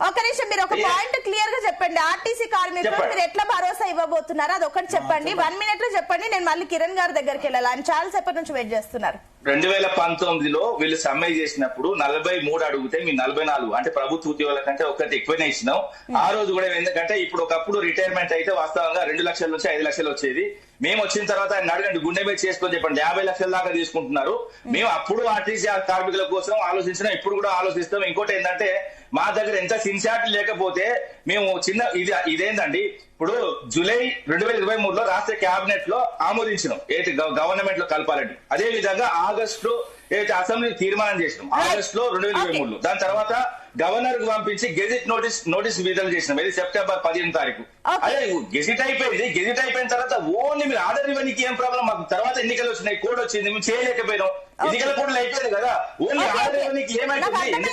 ఒక నిమిషం, మీరు ఒక పాయింట్ క్లియర్ గా చెప్పండి. ఆర్టీసీ కార్మికులు మీరు ఎట్లా భరోసా ఇవ్వబోతున్నారు అది ఒకటి చెప్పండి. 1 minute లో చెప్పండి. నేను మళ్ళీ కిరణ్ గారి దగ్గరికి వెళ్ళాలి. ఆయన చాలా సేపటి నుంచి వెయిట్ చేస్తున్నారు. 2019లో వీళ్ళు సమ్మె చేసినప్పుడు 43 అడిగితే మీ 44 అంటే ప్రభుత్వ ఉద్యోగుల కంటే ఒకటి ఎక్కువనే ఇచ్చినాం. ఆ రోజు కూడా ఎందుకంటే ఇప్పుడు ఒకప్పుడు రిటైర్మెంట్ అయితే వాస్తవంగా 2 లక్షల నుంచి 5 లక్షలు వచ్చేది. మేము వచ్చిన తర్వాత ఆయన అడగండి, గుండె మీద చేసుకొని చెప్పండి, 50 లక్షల దాకా తీసుకుంటున్నారు. మేము అప్పుడు ఆర్టీసీ కార్మికుల కోసం ఆలోచించినాం, ఇప్పుడు కూడా ఆలోచిస్తాం. ఇంకోటి ఏంటంటే మా దగ్గర ఎంత సిన్సియారిటీ లేకపోతే మేము ఇదేందండి, ఇప్పుడు జూలై 2023లో రాష్ట్ర కేబినెట్ లో ఆమోదించినాం ఏంటి గవర్నమెంట్ లో కలపాలని. అదే విధంగా ఆగస్టు ఏదైతే అసెంబ్లీ తీర్మానం చేసినాం ఆగస్ట్ లో 2023లో. దాని తర్వాత గవర్నర్ కు పంపించి గెజిట్ నోటీస్ విడుదల చేసినాం. ఇది సెప్టెంబర్ 15 తారీఖు. అదే గెజిట్ అయిపోయింది. గెజిట్ అయిపోయిన తర్వాత ఓన్లీ మీరు ఆర్డర్ ఇవ్వడానికి ఏం ప్రాబ్లం? మాకు తర్వాత ఎన్నికలు వచ్చినాయి, కోడ్ వచ్చింది, మేము చేయలేకపోయినాం. ఎన్నికల కోడ్లు అయిపోయింది కదా, ఓన్లీ ఆర్డర్ ఇవ్వడానికి ఏమైపోయింది?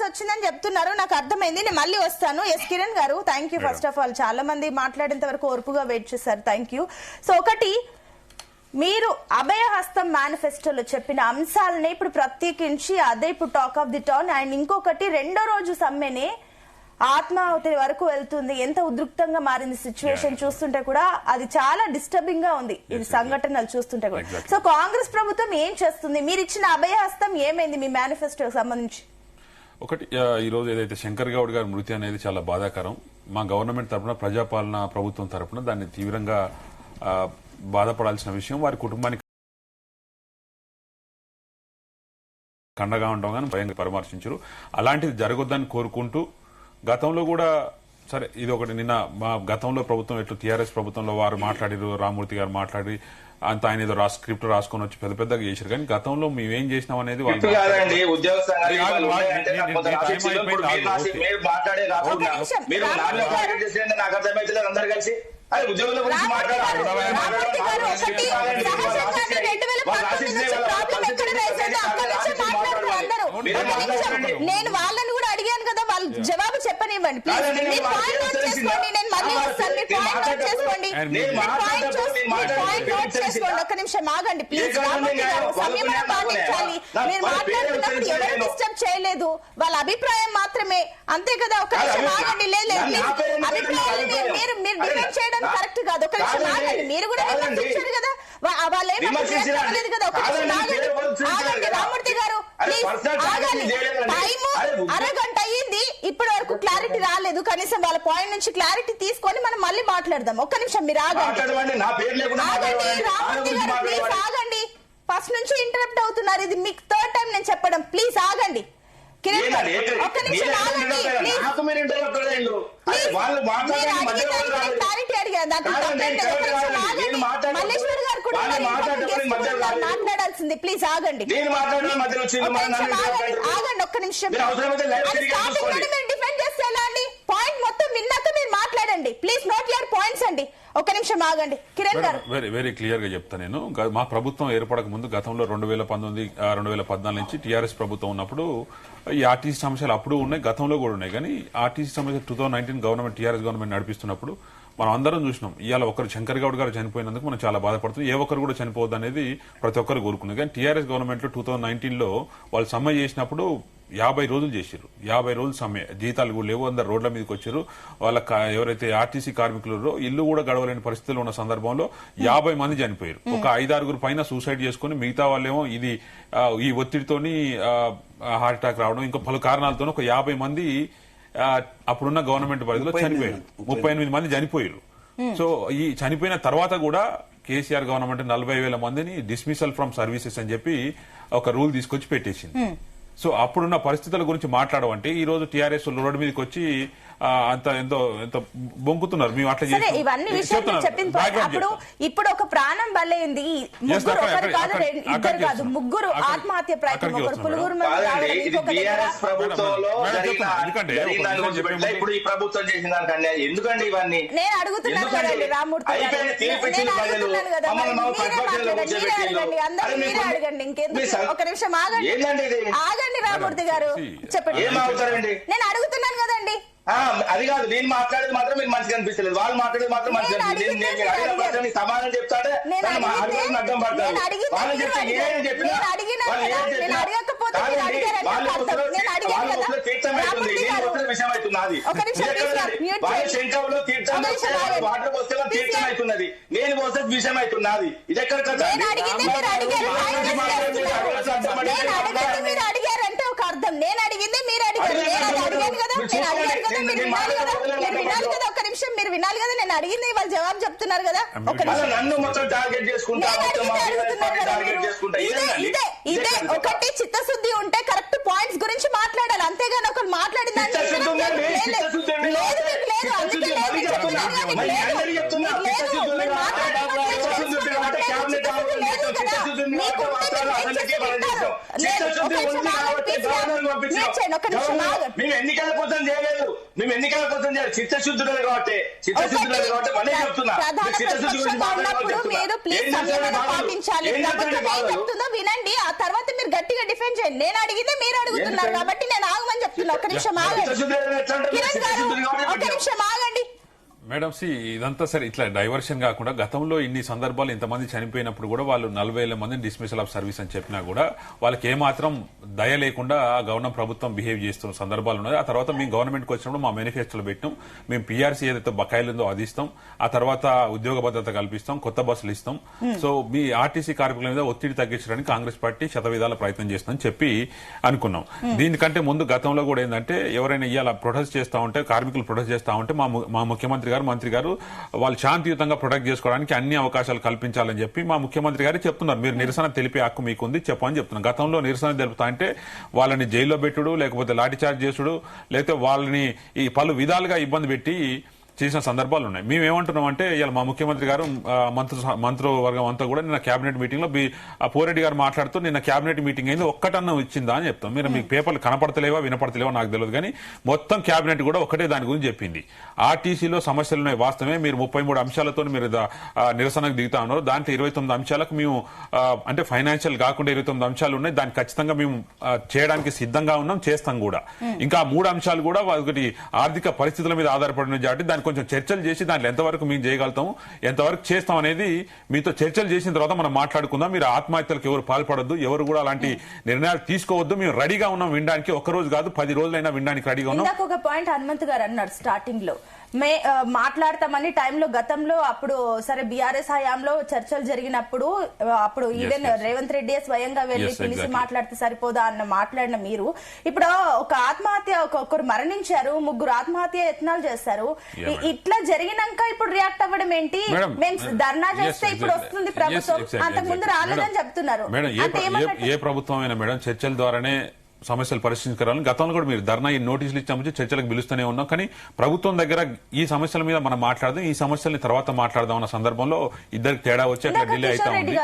వచ్చిందని చెప్తున్నారు, నాకు అర్థమైంది. నేను మళ్ళీ వస్తాను. ఎస్ కిరణ్ గారు, thank you. First of all చాలా మంది మాట్లాడేంత వరకు ఓర్పుగా వెయిట్ చేశారు. Thank you. సో ఒకటి, మీరు అభయహస్తం మేనిఫెస్టోలో చెప్పిన అంశాలనే ఇప్పుడు ప్రత్యేకించి అదే ఇప్పుడు talk of the town. And ఇంకొకటి, 2వ రోజు సమ్మెనే ఆత్మాహుతి వరకు వెళ్తుంది. ఎంత ఉద్రిక్తంగా మారింది సిచ్యువేషన్ చూస్తుంటే కూడా అది చాలా డిస్టర్బింగ్ గా ఉంది. ఇది సంఘటనలు చూస్తుంటే కూడా. సో కాంగ్రెస్ ప్రభుత్వం ఏం చేస్తుంది? మీరు ఇచ్చిన అభయహస్తం ఏమైంది మీ మేనిఫెస్టోకి సంబంధించి? ఒకటి, ఈ రోజు ఏదైతే శంకర్ గౌడ్ గారి మృతి అనేది చాలా బాధాకరం. మా గవర్నమెంట్ తరఫున, ప్రజాపాలన ప్రభుత్వం తరఫున దాన్ని తీవ్రంగా బాధపడాల్సిన విషయం. వారి కుటుంబానికి కండగా ఉండడం కానీ భయంగా పరామర్శించారు. అలాంటిది జరగొద్దని కోరుకుంటూ గతంలో కూడా సరే ఇది ఒకటి, నిన్న మా గతంలో ప్రభుత్వం ఎట్లు టీఆర్ఎస్ ప్రభుత్వంలో వారు మాట్లాడారు, రామూర్తి గారు మాట్లాడి అంత ఆయన ఏదో స్క్రిప్ట్ రాసుకొని వచ్చి పెద్ద పెద్దగా చేశారు. కానీ గతంలో మేమేం చేసినాం అనేది అందరు కలిసి ఉద్యోగుల గురించి నేను వాళ్ళని కూడా అడిగాను కదా, వాళ్ళు జవాబు చెప్పనివ్వండి ప్లీజ్. మీరు పాయింట్ నోట్ చేసుకోండి, నేను మళ్ళీ వస్తాను. మీరు పాయింట్ నోట్ చేసుకోండి, పాయింట్ నోట్ చేసుకోండి. ఒక్క నిమిషం ఆగండి ప్లీజ్. సంయమనం పాటించాలి. మీరు మాట్లాడుతున్నప్పుడు ఎవరు డిస్టర్బ్ చేయలేదు, వాళ్ళ అభిప్రాయం మాత్రమే, అంతే కదా. ఒక్క నిమిషం ఆగండి. లేదు అభిప్రాయాలు మీరు డిఫెండ్ చేయడం కరెక్ట్ కాదు. ఒక నిమిషం ఆగండి. మీరు కూడా విమర్శించారు కదా, వాళ్ళు ఏమీ కదా. ఒక నిమిషం ఆగండి రామూర్తి గారు, ప్లీజ్ ఆగండి. టైము అరగంట అయ్యింది, ఇప్పటి వరకు క్లారిటీ రాలేదు. కనీసం వాళ్ళ పాయింట్ నుంచి క్లారిటీ తీసుకొని మనం మళ్ళీ మాట్లాడదాం. ఒక్క నిమిషం మీరు ఆగండి. రామూర్తి గారు ప్లీజ్ ఆగండి. ఫస్ట్ నుంచి ఇంటరప్ట్ అవుతున్నారు. ఇది మీకు 3rd టైం నేను చెప్పడం. ప్లీజ్ ఆగండి. కిరణ్ గారు ఒక్క నిమిషం ఆగండి ప్లీజ్. క్లారిటీ అడిగారు, మల్లేశ్వర్ గారు కూడా మాట్లాడాల్సింది. ప్లీజ్ ఆగండి. ఆగండి ఒక్క నిమిషం. మీరు డిఫెండ్ చేస్తే ఎలా అండి? పాయింట్ మొత్తం విన్నాక మీరు మాట్లాడండి. ప్లీజ్ నోట్ యువర్ పాయింట్స్ అండి. ఒక్క నిమిషం ఆగండి. కిరణ్ గారు వెరీ క్లియర్ గా చెప్తా నేను. మా ప్రభుత్వం ఏర్పడక ముందు గతంలో 2019, 2014 నుంచి టీఆర్ఎస్ ప్రభుత్వం ఉన్నప్పుడు ఈ ఆర్టీసీ సమస్యలు అప్పుడు ఉన్నాయి, గతంలో కూడా ఉన్నాయి. కానీ ఆర్టీసీ సమస్య 2019 గవర్నమెంట్, టీఆర్ఎస్ గవర్నమెంట్ నడిపిస్తున్నప్పుడు మనం అందరం చూసినాం. ఇవాళ ఒకరు శంకర్ గౌడ్ గారు చనిపోయినందుకు మనం చాలా బాధపడుతుంది. ఏ ఒక్కరు కూడా చనిపోవద్దు అనేది ప్రతి ఒక్కరు కోరుకున్నారు. కానీ టీఆర్ఎస్ గవర్నమెంట్ లో 2019లో వాళ్ళు సమ్మె చేసినప్పుడు 50 రోజులు చేశారు. 50 రోజులు సమ్మె, జీతాలు కూడా లేవు, అందరు రోడ్ల మీదకి వచ్చారు. వాళ్ళ ఎవరైతే ఆర్టీసీ కార్మికులు ఇల్లు కూడా గడవలేని పరిస్థితుల్లో ఉన్న సందర్భంలో 50 మంది చనిపోయారు. ఒక 5-6 పైన సూసైడ్ చేసుకుని, మిగతా వాళ్ళేమో ఇది ఈ ఒత్తిడితోని హార్ట్ అటాక్ రావడం, ఇంకా పలు కారణాలతో ఒక 50 మంది అప్పుడున్న గవర్నమెంట్ పరిధిలో చనిపోయారు. 38 మంది చనిపోయారు. సో ఈ చనిపోయిన తర్వాత కూడా కేసీఆర్ గవర్నమెంట్ 40,000 మందిని డిస్మిసల్ ఫ్రమ్ సర్వీసెస్ అని చెప్పి ఒక రూల్ తీసుకొచ్చి పెట్టేసింది. సో అప్పుడున్న పరిస్థితుల గురించి మాట్లాడమంటే ఈ రోజు టీఆర్ఎస్ రోడ్డు మీదకి వచ్చి అంత ఎంతో ఎంతో బొంకుతున్నారు. మేము అట్లా సరే, ఇవన్నీ విషయాలు మీరు చెప్పిన అప్పుడు ఇప్పుడు ఒక ప్రాణం బలైంది. ముగ్గురు, ఒకరు కాదు, ఇద్దరు కాదు, ముగ్గురు ఆత్మహత్య ప్రయత్నం. ఒకరు పులుగురు ఇప్పుడు ఈ ప్రభుత్వం చేసిన దానికన్నా ఎందుకండి ఇవన్నీ? నేను అడుగుతున్నాను కదండి రామూర్తి గారు, నేను అడుగుతున్నాను కదా, మీరే అందరూ మీరే అడగండి. ఇంకెందుకు? ఒక నిమిషం ఆగండి రామూర్తి గారు, చెప్పండి. నేను అడుగుతున్నాను కదండి. అది కాదు, నేను మాట్లాడేది మాత్రం మీకు మంచిగా అనిపిస్తలేదు, వాళ్ళు మాట్లాడేది మాత్రం మంచిగా అనిపిస్తుంది. నేను అడిగిన ప్రశ్న సమాధానం చెప్తాడే అడ్డం పడతారు. వాళ్ళు చెప్తే ఏం చెప్పినా తీర్థం అవుతుంది, నేను వస్తున్న విషయం అవుతుంది. అది వాళ్ళ శంఖంలో తీర్థం వాటర్ పోస్తే తీర్థం అవుతున్నది, నేను పోస్తే విషయం అవుతున్నది. ఇది ఎక్కడ కదా? అడిగారంటే ఒక అర్థం, నేను అడిగింది మీరు అడిగారు, నేను అడిగాను కదా, నేను అడిగాను కదా, మీరు వినాలి కదా, మీరు వినాలి కదా. ఒక నిమిషం మీరు వినాలి కదా, నేను అడిగింది వాళ్ళు జవాబు చెప్తున్నారు కదా. ఒక నిమిషం, నన్ను మొత్తం టార్గెట్ చేసుకుంటా ఇదే ఒకటి చిత్తశుద్ధి ఉంటే కరెక్ట్ పాయింట్స్ గురించి మాట్లాడాలి, అంతేగాని ఒకరు మాట్లాడిన దాన్ని మేము ఎన్నికల కోసం చేయలేదు, మేము ఎన్నికల కోసం చేయాలి. చిత్తశుద్ధులు కాబట్టి చిత్తశుద్ధులు కాబట్టి మళ్ళీ చెప్తున్నా, వినండి, ఆ తర్వాత మీరు గట్టిగా డిఫెండ్ చేయండి. నేను అడిగింది మీరు అడుగుతున్నారు కాబట్టి నేను ఆగమని చెప్తున్నా. ఒక్క నిమిషం ఆగండి కిరణ్ గారు, ఒక్క నిమిషం ఆగండి. మేడం ఇదంతా సరే, ఇట్లా డైవర్షన్ కాకుండా గతంలో ఇన్ని సందర్భాలు ఇంతమంది చనిపోయినప్పుడు కూడా వాళ్ళు 40,000 మందిని డిస్మిసల్ ఆఫ్ సర్వీస్ అని చెప్పినా కూడా వాళ్ళకి ఏమాత్రం దయ లేకుండా గవర్నమెంట్ ప్రభుత్వం బిహేవ్ చేస్తున్న సందర్భాలు ఉన్నాయి. ఆ తర్వాత మేము గవర్నమెంట్కి వచ్చినప్పుడు మా మేనిఫెస్టోలో పెట్టినాం, మేము పీఆర్సీ ఏదైతే బకాయిలు ఉందో అది ఇస్తాం, ఆ తర్వాత ఉద్యోగ భద్రత కల్పిస్తాం, కొత్త బస్సులు ఇస్తాం. సో మీ ఆర్టీసీ కార్మికుల మీద ఒత్తిడి తగ్గించడానికి కాంగ్రెస్ పార్టీ శతవిధాల ప్రయత్నం చేస్తుందని చెప్పి అనుకున్నాం. దీనికంటే ముందు గతంలో కూడా ఏంటంటే ఎవరైనా ఇవాళ ప్రొటెస్ట్ చేస్తా ఉంటే, కార్మికులు ప్రొటెస్ట్ చేస్తా ఉంటే మా ముఖ్యమంత్రి మంత్రి గారు వాళ్ళు శాంతియుతంగా ప్రొటెక్ట్ చేసుకోవడానికి అన్ని అవకాశాలు కల్పించాలని చెప్పి మా ముఖ్యమంత్రి గారు చెప్తున్నారు. మీరు నిరసన తెలిపే హక్కు మీకుంది, చెప్పని చెప్తున్నారు. గతంలో నిరసన తెలుపుతా అంటే వాళ్ళని జైల్లో పెట్టుడు, లేకపోతే లాఠీ చార్జ్ చేసుడు, లేకపోతే వాళ్ళని ఈ పలు విధాలుగా ఇబ్బంది పెట్టి చేసిన సందర్భాలు ఉన్నాయి. మేము ఏమంటున్నాం అంటే ఇవాళ మా ముఖ్యమంత్రి గారు మంత్రివర్గం అంతా కూడా నిన్న కేబినెట్ మీటింగ్ లో పోరెడ్డి గారు మాట్లాడుతూ నిన్న కేబినెట్ మీటింగ్ అయింది, ఒక్కటన్నా ఇచ్చిందా అని చెప్తాం. మీరు మీకు పేపర్లు కనపడతలేవా వినపడతలేవా నాకు తెలియదు, కానీ మొత్తం కేబినెట్ కూడా ఒకటే దాని గురించి చెప్పింది. ఆర్టీసీలో సమస్యలు ఉన్నాయి వాస్తవమే, మీరు 33 అంశాలతో మీరు నిరసనకు దిగుతా ఉన్నారు. దాంట్లో 29 అంశాలకు మేము అంటే ఫైనాన్షియల్ కాకుండా 29 అంశాలు ఉన్నాయి, దాన్ని ఖచ్చితంగా మేము చేయడానికి సిద్ధంగా ఉన్నాం, చేస్తాం కూడా. ఇంకా 3 అంశాలు కూడా ఒకటి ఆర్థిక పరిస్థితుల మీద ఆధారపడిన కాబట్టి దాన్ని కొంచెం చర్చలు చేసి దాంట్లో ఎంతవరకు మేము చేయగలుగుతాము, ఎంతవరకు చేస్తాం అనేది మీతో చర్చలు చేసిన తర్వాత మనం మాట్లాడుకుందాం. మీరు ఆత్మహత్యలకు ఎవరు పాల్పడొద్దు, ఎవరు కూడా అలాంటి నిర్ణయాలు తీసుకోవద్దు. మేము రెడీగా ఉన్నాం వినడానికి, ఒక్క రోజు కాదు 10 రోజులైనా వినడానికి రెడీగా ఉన్నాం. ఒక పాయింట్ హనుమంత్ గారు అన్నారు స్టార్టింగ్ లో మాట్లాడతామని టైంలో, గతంలో అప్పుడు సరే బీఆర్ఎస్ హయాంలో చర్చలు జరిగినప్పుడు అప్పుడు ఈవెన్ రేవంత్ రెడ్డి స్వయంగా వెళ్లి పిలిచి మాట్లాడితే సరిపోదా అన్న మాట్లాడిన మీరు ఇప్పుడు ఒక ఆత్మహత్య ఒకరు మరణించారు, 3 ఆత్మహత్య యత్నాలు చేస్తారు. ఇట్లా జరిగినాక ఇప్పుడు రియాక్ట్ అవ్వడం ఏంటి? మేము ధర్నా చేస్తే ఇప్పుడు వస్తుంది ప్రభుత్వం, అంతకు ముందు రాలేదని చెప్తున్నారు. ఏ ప్రభుత్వం అయినా మేడం చర్చల ద్వారానే సమస్యలు పరిష్కరించాలని గతంలో కూడా మీరు ధర్నా నోటీసులు ఇచ్చామని చర్చలకు పిలుస్తూనే ఉన్నాం. కానీ ప్రభుత్వం దగ్గర ఈ సమస్యల మీద మనం మాట్లాడదాం, ఈ సమస్యల్ని తర్వాత మాట్లాడదాం అన్న సందర్భంలో ఇద్దరికి తేడా వచ్చి అట్లా డిలే అవుతా ఉంది.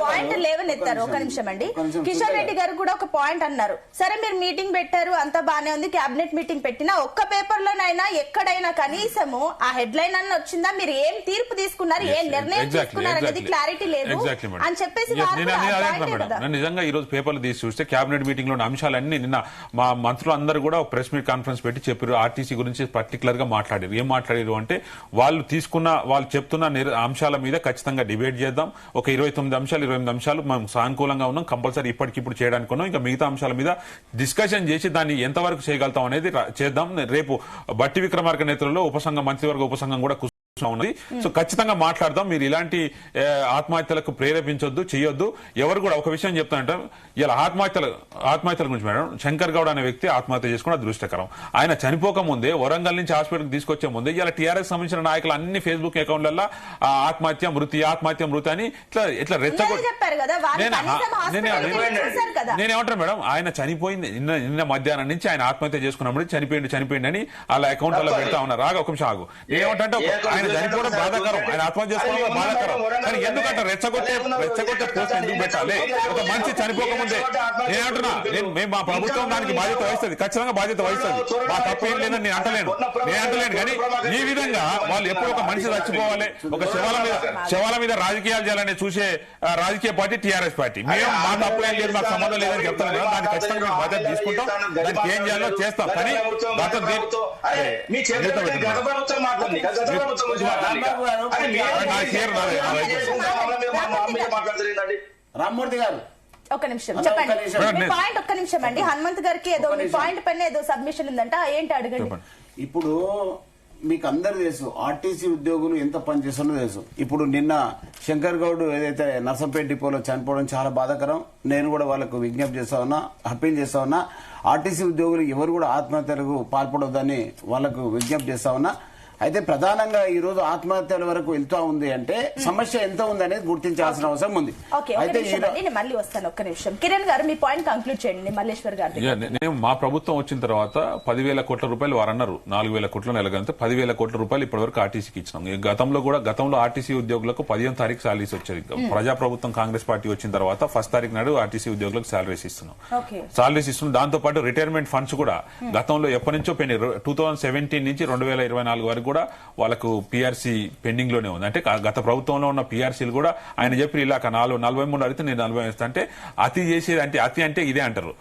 పాయింట్ లేవనెత్తారు. ఒక నిమిషం అండి, కిషోర్ రెడ్డి గారు కూడా ఒక పాయింట్ అన్నారు. సరే మీరు మీటింగ్ పెట్టారు, అంతా బానే ఉంది, కేబినెట్ మీటింగ్ పెట్టినా ఒక్క పేపర్ లోనైనా ఎక్కడైనా కనీసము ఆ హెడ్ లైన్ అన్న వచ్చిందా, మీరు ఏం తీర్పు తీసుకున్నారు, ఏం నిర్ణయం తీసుకున్నారు అనేది క్లారిటీ లేదు అని చెప్పేసి నిజంగా ఈ రోజు పేపర్లు తీసి చూస్తే కేబినెట్ మీటింగ్ లో అంశాలు అన్ని నిన్న మా మంత్రులు అందరూ కూడా ప్రెస్ మీట్ కాన్ఫరెన్స్ పెట్టి చెప్పారు, ఆర్టీసీ గురించి పర్టికులర్ గా మాట్లాడారు. ఏం మాట్లాడారు అంటే వాళ్ళు చెప్తున్న అంశాల మీద ఖచ్చితంగా డిబేట్ చేద్దాం. ఒక 28 అంశాలు మేము సానుకూలంగా ఉన్నాం, కంపల్సరీ ఇప్పటికిప్పుడు చేయడానికి ఉన్నాం. ఇంకా మిగతా అంశాల మీద డిస్కషన్ చేసి దాన్ని ఎంతవరకు చేయగలుగుతాం అనేది చేద్దాం. రేపు బట్టి విక్రమార్క నేతృత్వంలో మంత్రివర్గ ఉపసంఘం కూడా ఉన్నది. సో ఖచ్చితంగా మాట్లాడదాం. మీరు ఇలాంటి ఆత్మహత్యలకు ప్రేరేపించొద్దు, చేయొద్దు. ఎవరు కూడా ఒక విషయం చెప్తానంటే ఇలా ఆత్మహత్యల గురించి మేడం, శంకర్ గౌడ్ అనే వ్యక్తి ఆత్మహత్య చేసుకున్న అదృష్టకరం. ఆయన చనిపోక ముందే వరంగల్ నుంచి హాస్పిటల్కి తీసుకొచ్చే ముందే ఇలా టీఆర్ఎస్ సంబంధించిన నాయకులు అన్ని ఫేస్బుక్ అకౌంట్లలో ఆత్మహత్య మృతి అని ఇట్లా రెచ్చగొట్టి నేనేమంటాను మేడం, ఆయన చనిపోయింది నిన్న మధ్యాహ్నం నుంచి ఆయన ఆత్మహత్య చేసుకున్నప్పుడు చనిపోయింది అని అలా అకౌంట్ లో పెడతా ఉన్నారు. రాగా ఒక నిమిషం ఆగు. ఏమంటే ఆయన చనిపోవడం బాధాకరం, ఆయన ఆత్మహత్య చేసుకోవడం బాధాకరం. కానీ ఎందుకంటే రెచ్చగొట్టే పోస్ట్ ఎందుకు పెట్టాలి? ఒక మనిషి చనిపోకముందే నేనంటున్నా, మేము మా ప్రభుత్వం దానికి బాధ్యత వహిస్తుంది, ఖచ్చితంగా బాధ్యత వహిస్తుంది. మా తప్పేం లేదని నేను అంటలేను కానీ ఈ విధంగా వాళ్ళు ఎప్పుడు ఒక మనిషి చచ్చిపోవాలి, ఒక శవాల మీద రాజకీయాలు చేయాలని చూసే రాజకీయ పార్టీ టీఆర్ఎస్ పార్టీ. మేము మా తప్పు ఏం లేదు, మాకు సంబంధం లేదని చెప్తాను కదా, దానికి ఖచ్చితంగా మేము బాధ్యత తీసుకుంటాం, దానికి ఏం చేయాలో చేస్తాం. కానీ రామ్మూర్తి గారు ఒక్క నిమిషం చెప్పండి. మీ పాయింట్ ఒక్క నిమిషం అండి. హనుమంత్ గారికి ఏదో మీ పాయింట్ పైన ఏదో సబ్మిషన్ ఉందంట, ఏంటి అడగండి. ఇప్పుడు మీకు అందరు తెలుసు ఆర్టీసీ ఉద్యోగులు ఎంత పని చేస్తారో తెలుసు. ఇప్పుడు నిన్న శంకర్ గౌడ్ ఏదైతే నర్సంపేట డిపోలో చనిపోవడం చాలా బాధాకరం. నేను కూడా వాళ్ళకు విజ్ఞప్తి చేస్తా ఉన్నా, అప్పీల్ చేస్తా ఉన్నా. ఆర్టీసీ ఉద్యోగులు ఎవరు కూడా ఆత్మహత్యలకు పాల్పడొద్దని వాళ్ళకు విజ్ఞప్తి చేస్తా ఉన్నా. అయితే ప్రధానంగా ఈ రోజు ఆత్మహత్యల వరకు వెళ్తా ఉంది అంటే సమస్య ఎంత ఉంది అనేది గుర్తించాల్సిన అవసరం ఉంది. అయితే మళ్ళీ వస్తాను, ఒక్క నిమిషం. కిరణ్ గారు మీ పాయింట్ కంక్లూడ్ చేయండి. మల్లేశ్వర్ గారు, నేను మా ప్రభుత్వం వచ్చిన తర్వాత 10,000 కోట్ల రూపాయలు వారు అన్నారు, 4,000 కోట్ల నెలకంటే 10,000 కోట్ల రూపాయలు ఇప్పటి వరకు ఆర్టీసీకి ఇచ్చినాం. గతంలో ఆర్టీసీ ఉద్యోగులకు 15వ తారీఖు సాలరీస్ వచ్చేది. ప్రజాప్రభుత్వం కాంగ్రెస్ పార్టీ వచ్చిన తర్వాత 1st తారీఖు నాడు ఆర్టీసీ ఉద్యోగులకు సాలరీస్ ఇస్తున్నాం. దాంతో పాటు రిటైర్మెంట్ ఫండ్స్ కూడా గతంలో ఎప్పటి నుంచో 2017 నుంచి 2024 వరకు కూడా వాళ్ళకు పీఆర్సీ పెండింగ్ లోనే ఉంది. అంటే గత ప్రభుత్వంలో ఉన్న పీఆర్సీలు కూడా ఆయన చెప్పి ఇలా 43 అడిగితే నేను 40 ఇస్తా అంటే అతి చేసేది అంటే అతి అంటే ఇదే అంటారు.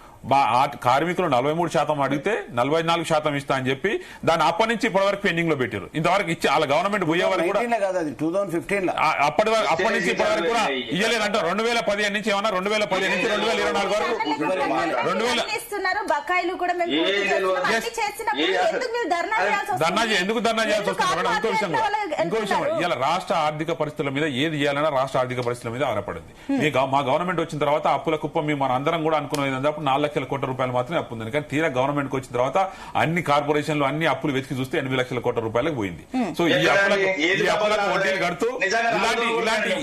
కార్మికులు 43% అడిగితే 44% ఇస్తా అని చెప్పి దాన్ని అప్పటి నుంచి ఇప్పటి వరకు పెండింగ్ లో పెట్టారు. ఇంతవరకు ఇచ్చి వాళ్ళ గవర్నమెంట్ పోయే వరకు కూడా అప్పటి నుంచి ఇప్పటి వరకు కూడా ఇయ్యలేదంట. 2015 నుంచి ఏమన్నా 2015 నుంచి 2024 వరకు ఎందుకు ధర్నా చేయాల్సి వస్తుంది? ఇంకో విషయం ఇలా రాష్ట్ర ఆర్థిక పరిస్థితుల మీద ఏది చేయాలన్నా రాష్ట్ర ఆర్థిక పరిస్థితుల మీద ఆధారపడింది. మా గవర్నమెంట్ వచ్చిన తర్వాత అప్పుల కుప్ప మేము మన అందరం కూడా అనుకున్నది 4 లక్షల కోట్ల రూపాయలు మాత్రమే అప్పు ఉంది. కానీ తీరా గవర్నమెంట్ వచ్చిన తర్వాత అన్ని కార్పొరేషన్లు అన్ని అప్పులు వెతికి చూస్తే 8 లక్షల కోట్ల రూపాయలకు పోయింది. సో ఈ అప్పులకు వడ్డీలు కడుతూ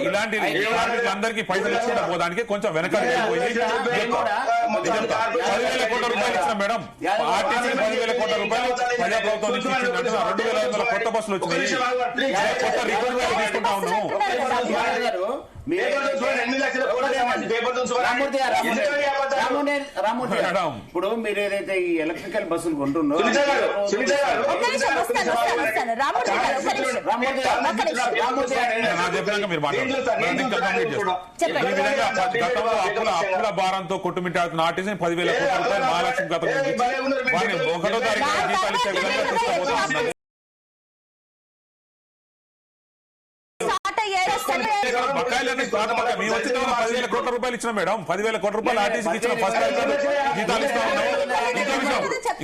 ఇలాంటి కార్మికులందరికీ పైసలు ఇచ్చిన పోదానికి కొంచెం వెనకాల వెళ్ళిపోయి 10,000 కోట్ల రూపాయలు ఇచ్చిన మేడం. ఆర్టీసీ 10,000 కోట్ల రూపాయలు ప్రజాప్రభుత్వం నుంచి 2,500 కొత్త బస్సులు వచ్చినాయి, కొత్త రిక్రూట్మెంట్ తీసుకుంటా ఉన్నాము. ఇప్పుడు మీరు ఏదైతే ఈ ఎలక్ట్రికల్ బస్సులు కొంటున్నారో అప్పుల భారంతో కొట్టుమిట్టాడుతున్న ఆర్టీసీ 10,000 కోట్ల రూపాయలు మహాలక్ష్మి గత వారిని 1వ తారీఖు జీతాలు ఇచ్చే విధంగా తీసుకుపోతున్నారు. బకాయిలన్నీ మేము వచ్చిన 10,000 కోట్ల రూపాయలు ఇచ్చిన మేడం. 10,000 కోట్ల రూపాయలు ఆర్టీసీకి ఇచ్చిన ఫస్ట్ జీతాలు ఇస్తా ఉన్నాం.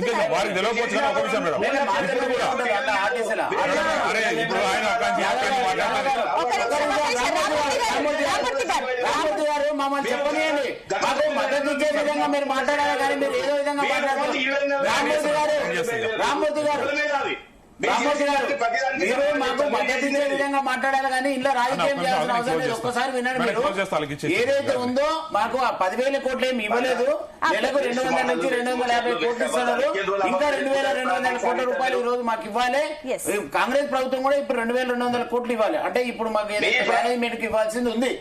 ఇంకా వారికి తెలియకపోవచ్చు కానీ ఒక విషయం మేడం, అరే ఇప్పుడు ఆయన మమ్మల్ని చెప్పనియండి, మాకు మద్దతు ఇచ్చే విధంగా మీరు మాట్లాడాలి. కానీ మీరు ఏదో విధంగా మాట్లాడతారు. రామ్మూర్తి గారు మీరు మాకు మద్దతు ఇచ్చే విధంగా మాట్లాడాలి. కానీ ఇంట్లో రాజకీయం చేయాల్సిన అవసరం లేదు. ఒక్కసారి వినండి. మీరు ఏదైతే ఉందో మాకు ఆ 10,000 కోట్లు ఏమి ఇవ్వలేదు. నెలకు 200 నుంచి 250 కోట్లు ఇస్తున్నారు. ఇంకా 2,200 కోట్ల రూపాయలు ఈ రోజు మాకు ఇవ్వాలి. కాంగ్రెస్ ప్రభుత్వం కూడా ఇప్పుడు 2,200 కోట్లు ఇవ్వాలి. అంటే ఇప్పుడు మాకు మేనేజ్మెంట్ ఇవ్వాల్సింది ఉంది.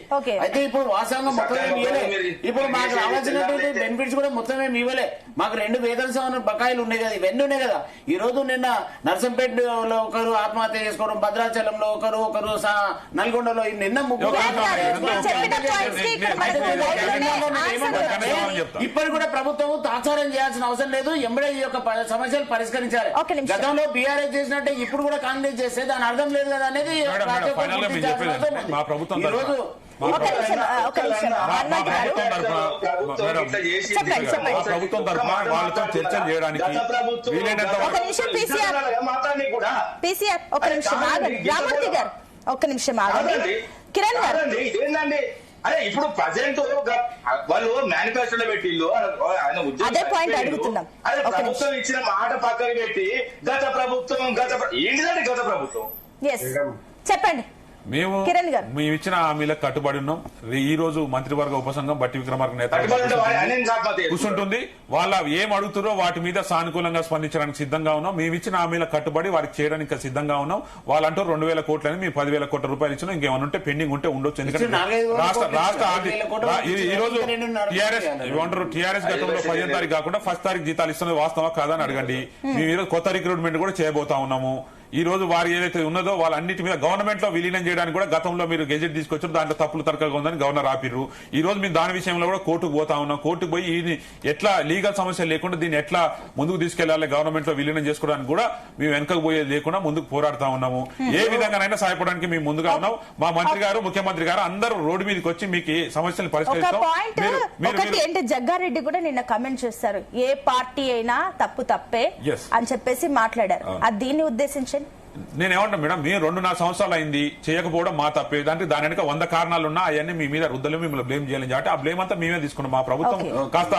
అయితే ఇప్పుడు వాస్తవంగా మొత్తం ఏమి ఇవ్వలేదు. ఇప్పుడు మాకు రావాల్సినటువంటి బెనిఫిట్స్ కూడా మొత్తం ఏమి ఇవ్వలే. మాకు 2 వేతన సవరణ బకాయిలు ఉన్నాయి కదా, ఇవన్నీ ఉన్నాయి కదా. ఈ రోజు నిన్న నర్సంపేట లో ఒకరు ఆత్మహత్య చేసుకోవడం, భద్రాచలంలో ఒకరు నల్గొండలో నిన్న ముగ్గురు ఇప్పటి కూడా ప్రభుత్వం తాత్సారం చేయాల్సిన అవసరం లేదు. ఎంబడే ఈ యొక్క సమస్యలు పరిష్కరించాలి. గతంలో బీఆర్ఎస్ చేసినట్టే ఇప్పుడు కూడా కాంగ్రెస్ చేస్తే దాని అర్థం లేదు కదా అనేది ప్రభుత్వం తరఫున వాళ్ళతో చర్చలు చేయడానికి వీలైనంత ఒక్క నిమిషం ఆగండి కిరణ్ గారు. అరే ఇప్పుడు ప్రజెంట్ వాళ్ళు మేనిఫెస్టోలో పెట్టిళ్ళు ఆయన ఉద్యోగం అడుగుతున్నాం. ప్రభుత్వం ఇచ్చిన మాట పక్కన పెట్టి గత ప్రభుత్వం ఏంటిదంటే గత ప్రభుత్వం చెప్పండి. మేము ఇచ్చిన హామీలకు కట్టుబడి ఉన్నాం. ఈ రోజు మంత్రివర్గ ఉపసంఘం బట్టి విక్రమార్క నేతృత్వంలో కూర్చుంటుంది. వాళ్ళ ఏం అడుగుతారో వాటి మీద సానుకూలంగా స్పందించడానికి సిద్ధంగా ఉన్నాం. మేము ఇచ్చిన హామీలకు కట్టుబడి వారికి చేయడానికి సిద్ధంగా ఉన్నాం. వాళ్ళంటూ 2,000 కోట్లని మేము 10,000 కోట్ల రూపాయలు ఇచ్చినాం. ఇంకేమైనా ఉంటే పెండింగ్ ఉంటే ఉండొచ్చు. ఎందుకంటే ఈ రోజు టీఆర్ఎస్ గతంలో 15వ తారీఖు కాకుండా 1st తారీఖు జీతాలు ఇస్తున్నది వాస్తవా కాదా అని అడగండి. మేము ఈరోజు కొత్త రిక్రూట్మెంట్ కూడా చేయబోతా ఉన్నాము. ఈ రోజు వారు ఏదైతే ఉన్నదో వాళ్ళన్నిటి మీద గవర్నమెంట్ లో విలీనం చేయడానికి కూడా గతంలో మీరు గెజెట్ తీసుకొచ్చారు. దాంట్లో తప్పులు తరకగా ఉందని గవర్నర్ ఆపిర్రు. ఈ రోజు మేము దాని విషయంలో కూడా కోర్టుకు పోతా ఉన్నాం. కోర్టుకు పోయి ఇది ఎట్లా లీగల్ సమస్య లేకుండా దీన్ని ఎట్లా ముందుకు తీసుకెళ్లాలి, గవర్నమెంట్ లో విలీనం చేసుకోవడానికి కూడా మేము వెనకకు పోయేది లేకుండా ముందుకు పోరాడుతా ఉన్నాము. ఏ విధంగానైనా సహాయపడడానికి మేము ముందుగా ఉన్నాం. మా మంత్రి గారు, ముఖ్యమంత్రి గారు అందరూ రోడ్డు మీదకి వచ్చి మీకు సమస్యలు పరిష్కరిస్తాం. జగ్గారెడ్డి కూడా నిన్న కమెంట్ చేస్తారు, ఏ పార్టీ అయినా తప్పే అని చెప్పేసి మాట్లాడారు. అది దీన్ని ఉద్దేశించి నేనేమంటా మేడం, మేము 2.5 సంవత్సరాలు అయింది చేయకపోవడం మా తప్పే. అంటే దాని వెనక 100 కారణాలు ఉన్నా అవన్నీ మీ మీద రుద్దలు మిమ్మల్ని బ్లేమ్ చేయాలని కాబట్టి ఆ బ్లేమ్ అంతా మేమే తీసుకున్నాం. మా ప్రభుత్వం కాస్త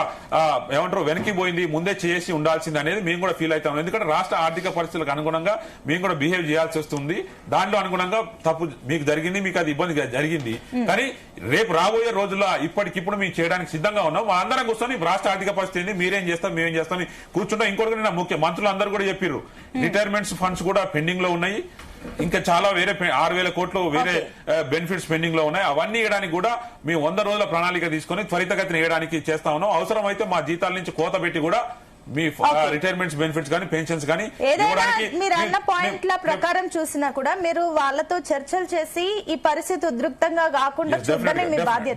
ఏమంటారు వెనక్కి పోయింది, ముందే చేసి ఉండాల్సింది అనేది మేము కూడా ఫీల్ అవుతాం. ఎందుకంటే రాష్ట్ర ఆర్థిక పరిస్థితులకు అనుగుణంగా మేము కూడా బిహేవ్ చేయాల్సి వస్తుంది. దాంట్లో అనుగుణంగా తప్పు మీకు జరిగింది, మీకు అది ఇబ్బంది జరిగింది. కానీ రేపు రాబోయే రోజుల్లో ఇప్పటికిప్పుడు మేము చేయడానికి సిద్ధంగా ఉన్నాం. మా అందరం కూర్చొని రాష్ట్ర ఆర్థిక పరిస్థితి మీరేం చేస్తాం మేమేం చేస్తాం కూర్చుంటాం. ఇంకోటి నిన్న ముఖ్య మంత్రులు అందరూ కూడా చెప్పారు, రిటైర్మెంట్స్ ఫండ్స్ కూడా పెండింగ్ లో ఉన్నాయి. ఇంకా చాలా వేరే 6,000 కోట్లు వేరే బెనిఫిట్స్ పెండింగ్ లో ఉన్నాయి. అవన్నీ ఇవ్వడానికి కూడా మేము 100 రోజుల ప్రణాళిక తీసుకుని త్వరితగతిన ఇవ్వడానికి చేస్తా ఉన్నాం. అవసరమైతే మా జీతాల నుంచి కోత పెట్టి కూడా మీ రిటైర్మెంట్స్ బెనిఫిట్స్ కానీ పెన్షన్స్ కానీ మీరు అన్న పాయింట్ల ప్రకారం చూసినా కూడా మీరు వాళ్ళతో చర్చలు చేసి ఈ పరిస్థితి ఉద్రిక్తంగా కాకుండా చూడడమే మీ బాధ్యత.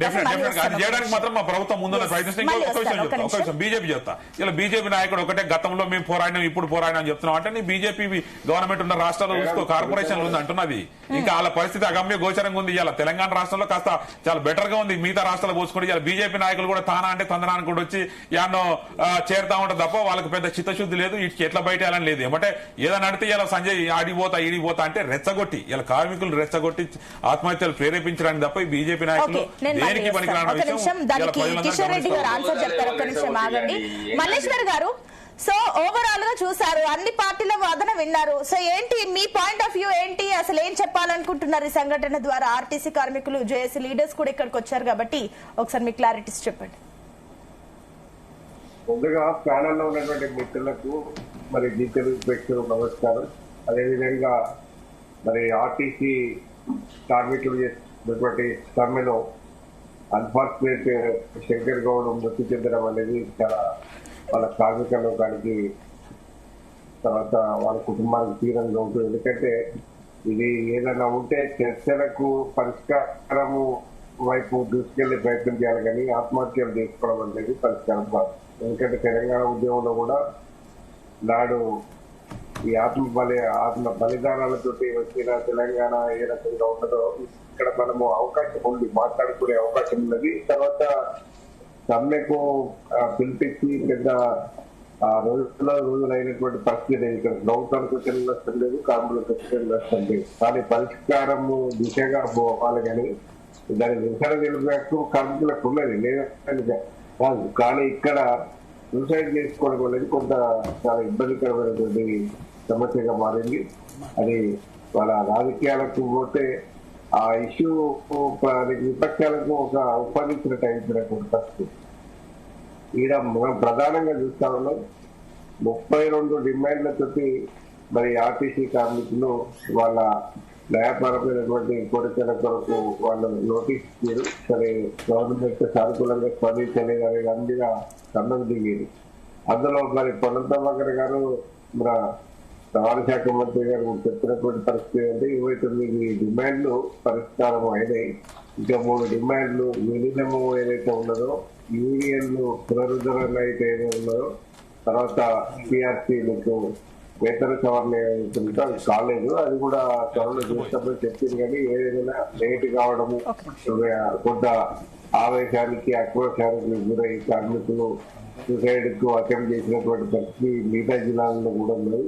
చేయడానికి మాత్రం మా ప్రభుత్వం ముందున్న ప్రయత్నిస్తాం. బీజేపీ చెప్తా ఇలా బీజేపీ నాయకుడు ఒకటే గతంలో మేము పోరాడినాం ఇప్పుడు పోరాడినాం అని చెప్తున్నాం. అంటే నీ బీజేపీ గవర్నమెంట్ ఉన్న రాష్ట్రాల్లో చూసుకో కార్పొరేషన్లు ఉంది అంటున్నది. ఇంకా వాళ్ళ పరిస్థితి అగమ్య గోచరంగా ఉంది. ఇలా తెలంగాణ రాష్ట్రంలో కాస్త చాలా బెటర్ గా ఉంది. మిగతా రాష్ట్రాలు పోసుకుంటే ఇలా బీజేపీ నాయకులు కూడా తానా అంటే తందనానికి కూడా వచ్చి యాన్నో చేరుతా ఉంటారు తప్ప వాళ్ళకి పెద్ద చిత్తశుద్ధి లేదు. ఇటు ఎట్లా బయట వెళ్ళని లేదు. ఏమంటే ఏదైనా అడితే ఇలా సంజయ్ ఆడిపోతా ఈడిపోతా అంటే రెచ్చగొట్టి ఇలా కార్మికులు రెచ్చగొట్టి ఆత్మహత్యలు ప్రేరేపించడానికి తప్ప ఈ బీజేపీ నాయకులు దేనికి పనికిరాని విషయం. మల్లేశ్వర్ గారు, సో ఓవరాల్ గా చూసారు, అన్ని పార్టీల వాదన విన్నారు. సో ఏంటి మీ పాయింట్ ఆఫ్ వ్యూ ఏంటి, అసలు ఏం చెప్పాలనుకుంటున్నారు ఈ సంఘటన ద్వారా? ఆర్టీసీ కార్మికులు, జేఏసీ లీడర్స్ కూడా ఇక్కడికి వచ్చారు కాబట్టి ఒకసారి మీ క్లారిటీస్ చెప్పండి. ముందుగా ప్యానల్లో ఉన్నటువంటి మిత్రులకు మరి జీతలు ప్రేక్షకులకు నమస్కారం. అదేవిధంగా మరి ఆర్టీసీ కార్మికులు చేసినటువంటి సమ్మెలో అన్ఫార్చునేట్ శంకర్ గౌడ్ మృతి చెందడం అనేది చాలా వాళ్ళ కార్మిక లోకానికి తర్వాత వాళ్ళ కుటుంబానికి తీవ్రంగా ఉంటుంది. ఎందుకంటే ఇది ఏదైనా ఉంటే చర్చలకు పరిష్కారము వైపు దూసుకెళ్లే ప్రయత్నం చేయాలి, కానీ ఆత్మహత్యలు చేసుకోవడం అనేది పరిష్కారం కాదు. ఎందుకంటే తెలంగాణ ఉద్యమంలో కూడా నాడు ఈ ఆత్మ బలిదానాలతో వచ్చిన తెలంగాణ ఏ రకంగా ఉన్నదో ఇక్కడ మనము అవకాశం ఉంది, మాట్లాడుకునే అవకాశం ఉన్నది. తర్వాత సమ్మెకు పిలిపించి పెద్ద రోజులైనటువంటి పరిస్థితి ఇక్కడ ప్రభుత్వానికి వచ్చిన నష్టం లేదు, కార్మికులకు వచ్చిన నష్టం లేదు. కానీ పరిష్కారము దిశగా పోవాలి, కానీ దాని నిరసన తెలిపేట్టు కార్మికులకు ఉన్నది లేదు కాదు. కానీ ఇక్కడ సూసైడ్ చేసుకోవడం అనేది కొంత చాలా ఇబ్బందికరమైనటువంటి సమస్యగా మారింది. అది వాళ్ళ రాజకీయాలకు పోతే ఆ ఇష్యూ విపక్షాలకు ఒక ఉపాధించినట్టు అయినటువంటి పరిస్థితి. ఈడ మనం ప్రధానంగా చూస్తా ఉన్నాం, 32 డిమాండ్లతోటి మరి ఆర్టీసీ కార్మికులు వాళ్ళ న్యాయపరమైనటువంటి కోరికల కొరకు వాళ్ళు నోటీస్ ఇచ్చారు. సరే గవర్నమెంట్ సానుకూలంగా స్పందించలేదు అనే దాని మీద సన్నం దిగేది. అందులో మరి పొన్నంతమ్మగారు గారు మన రవాణా శాఖ మంత్రి గారు చెప్పినటువంటి పరిస్థితి అంటే 29 డిమాండ్లు పరిష్కారం అయినాయి. ఇంకా 3 డిమాండ్లు మినిమం ఏదైతే ఉన్నదో, యూనియన్లు పునరుద్ధరణ అయితే ఏదైతే ఉన్నదో, తర్వాత పిఆర్సీలకు వేతన సవరణ ఏదైతుందో అది కాలేదు. అది కూడా త్వరలో చేస్తామని చెప్పింది. కానీ ఏదైనా లేట్ కావడము, కొంత ఆవేశానికి ఆక్రోశానికి గురై కార్మికులు సూసైడ్ కు అటెంప్ట్ చేసినటువంటి పరిస్థితి మిగతా జిల్లాల్లో కూడా ఉన్నది.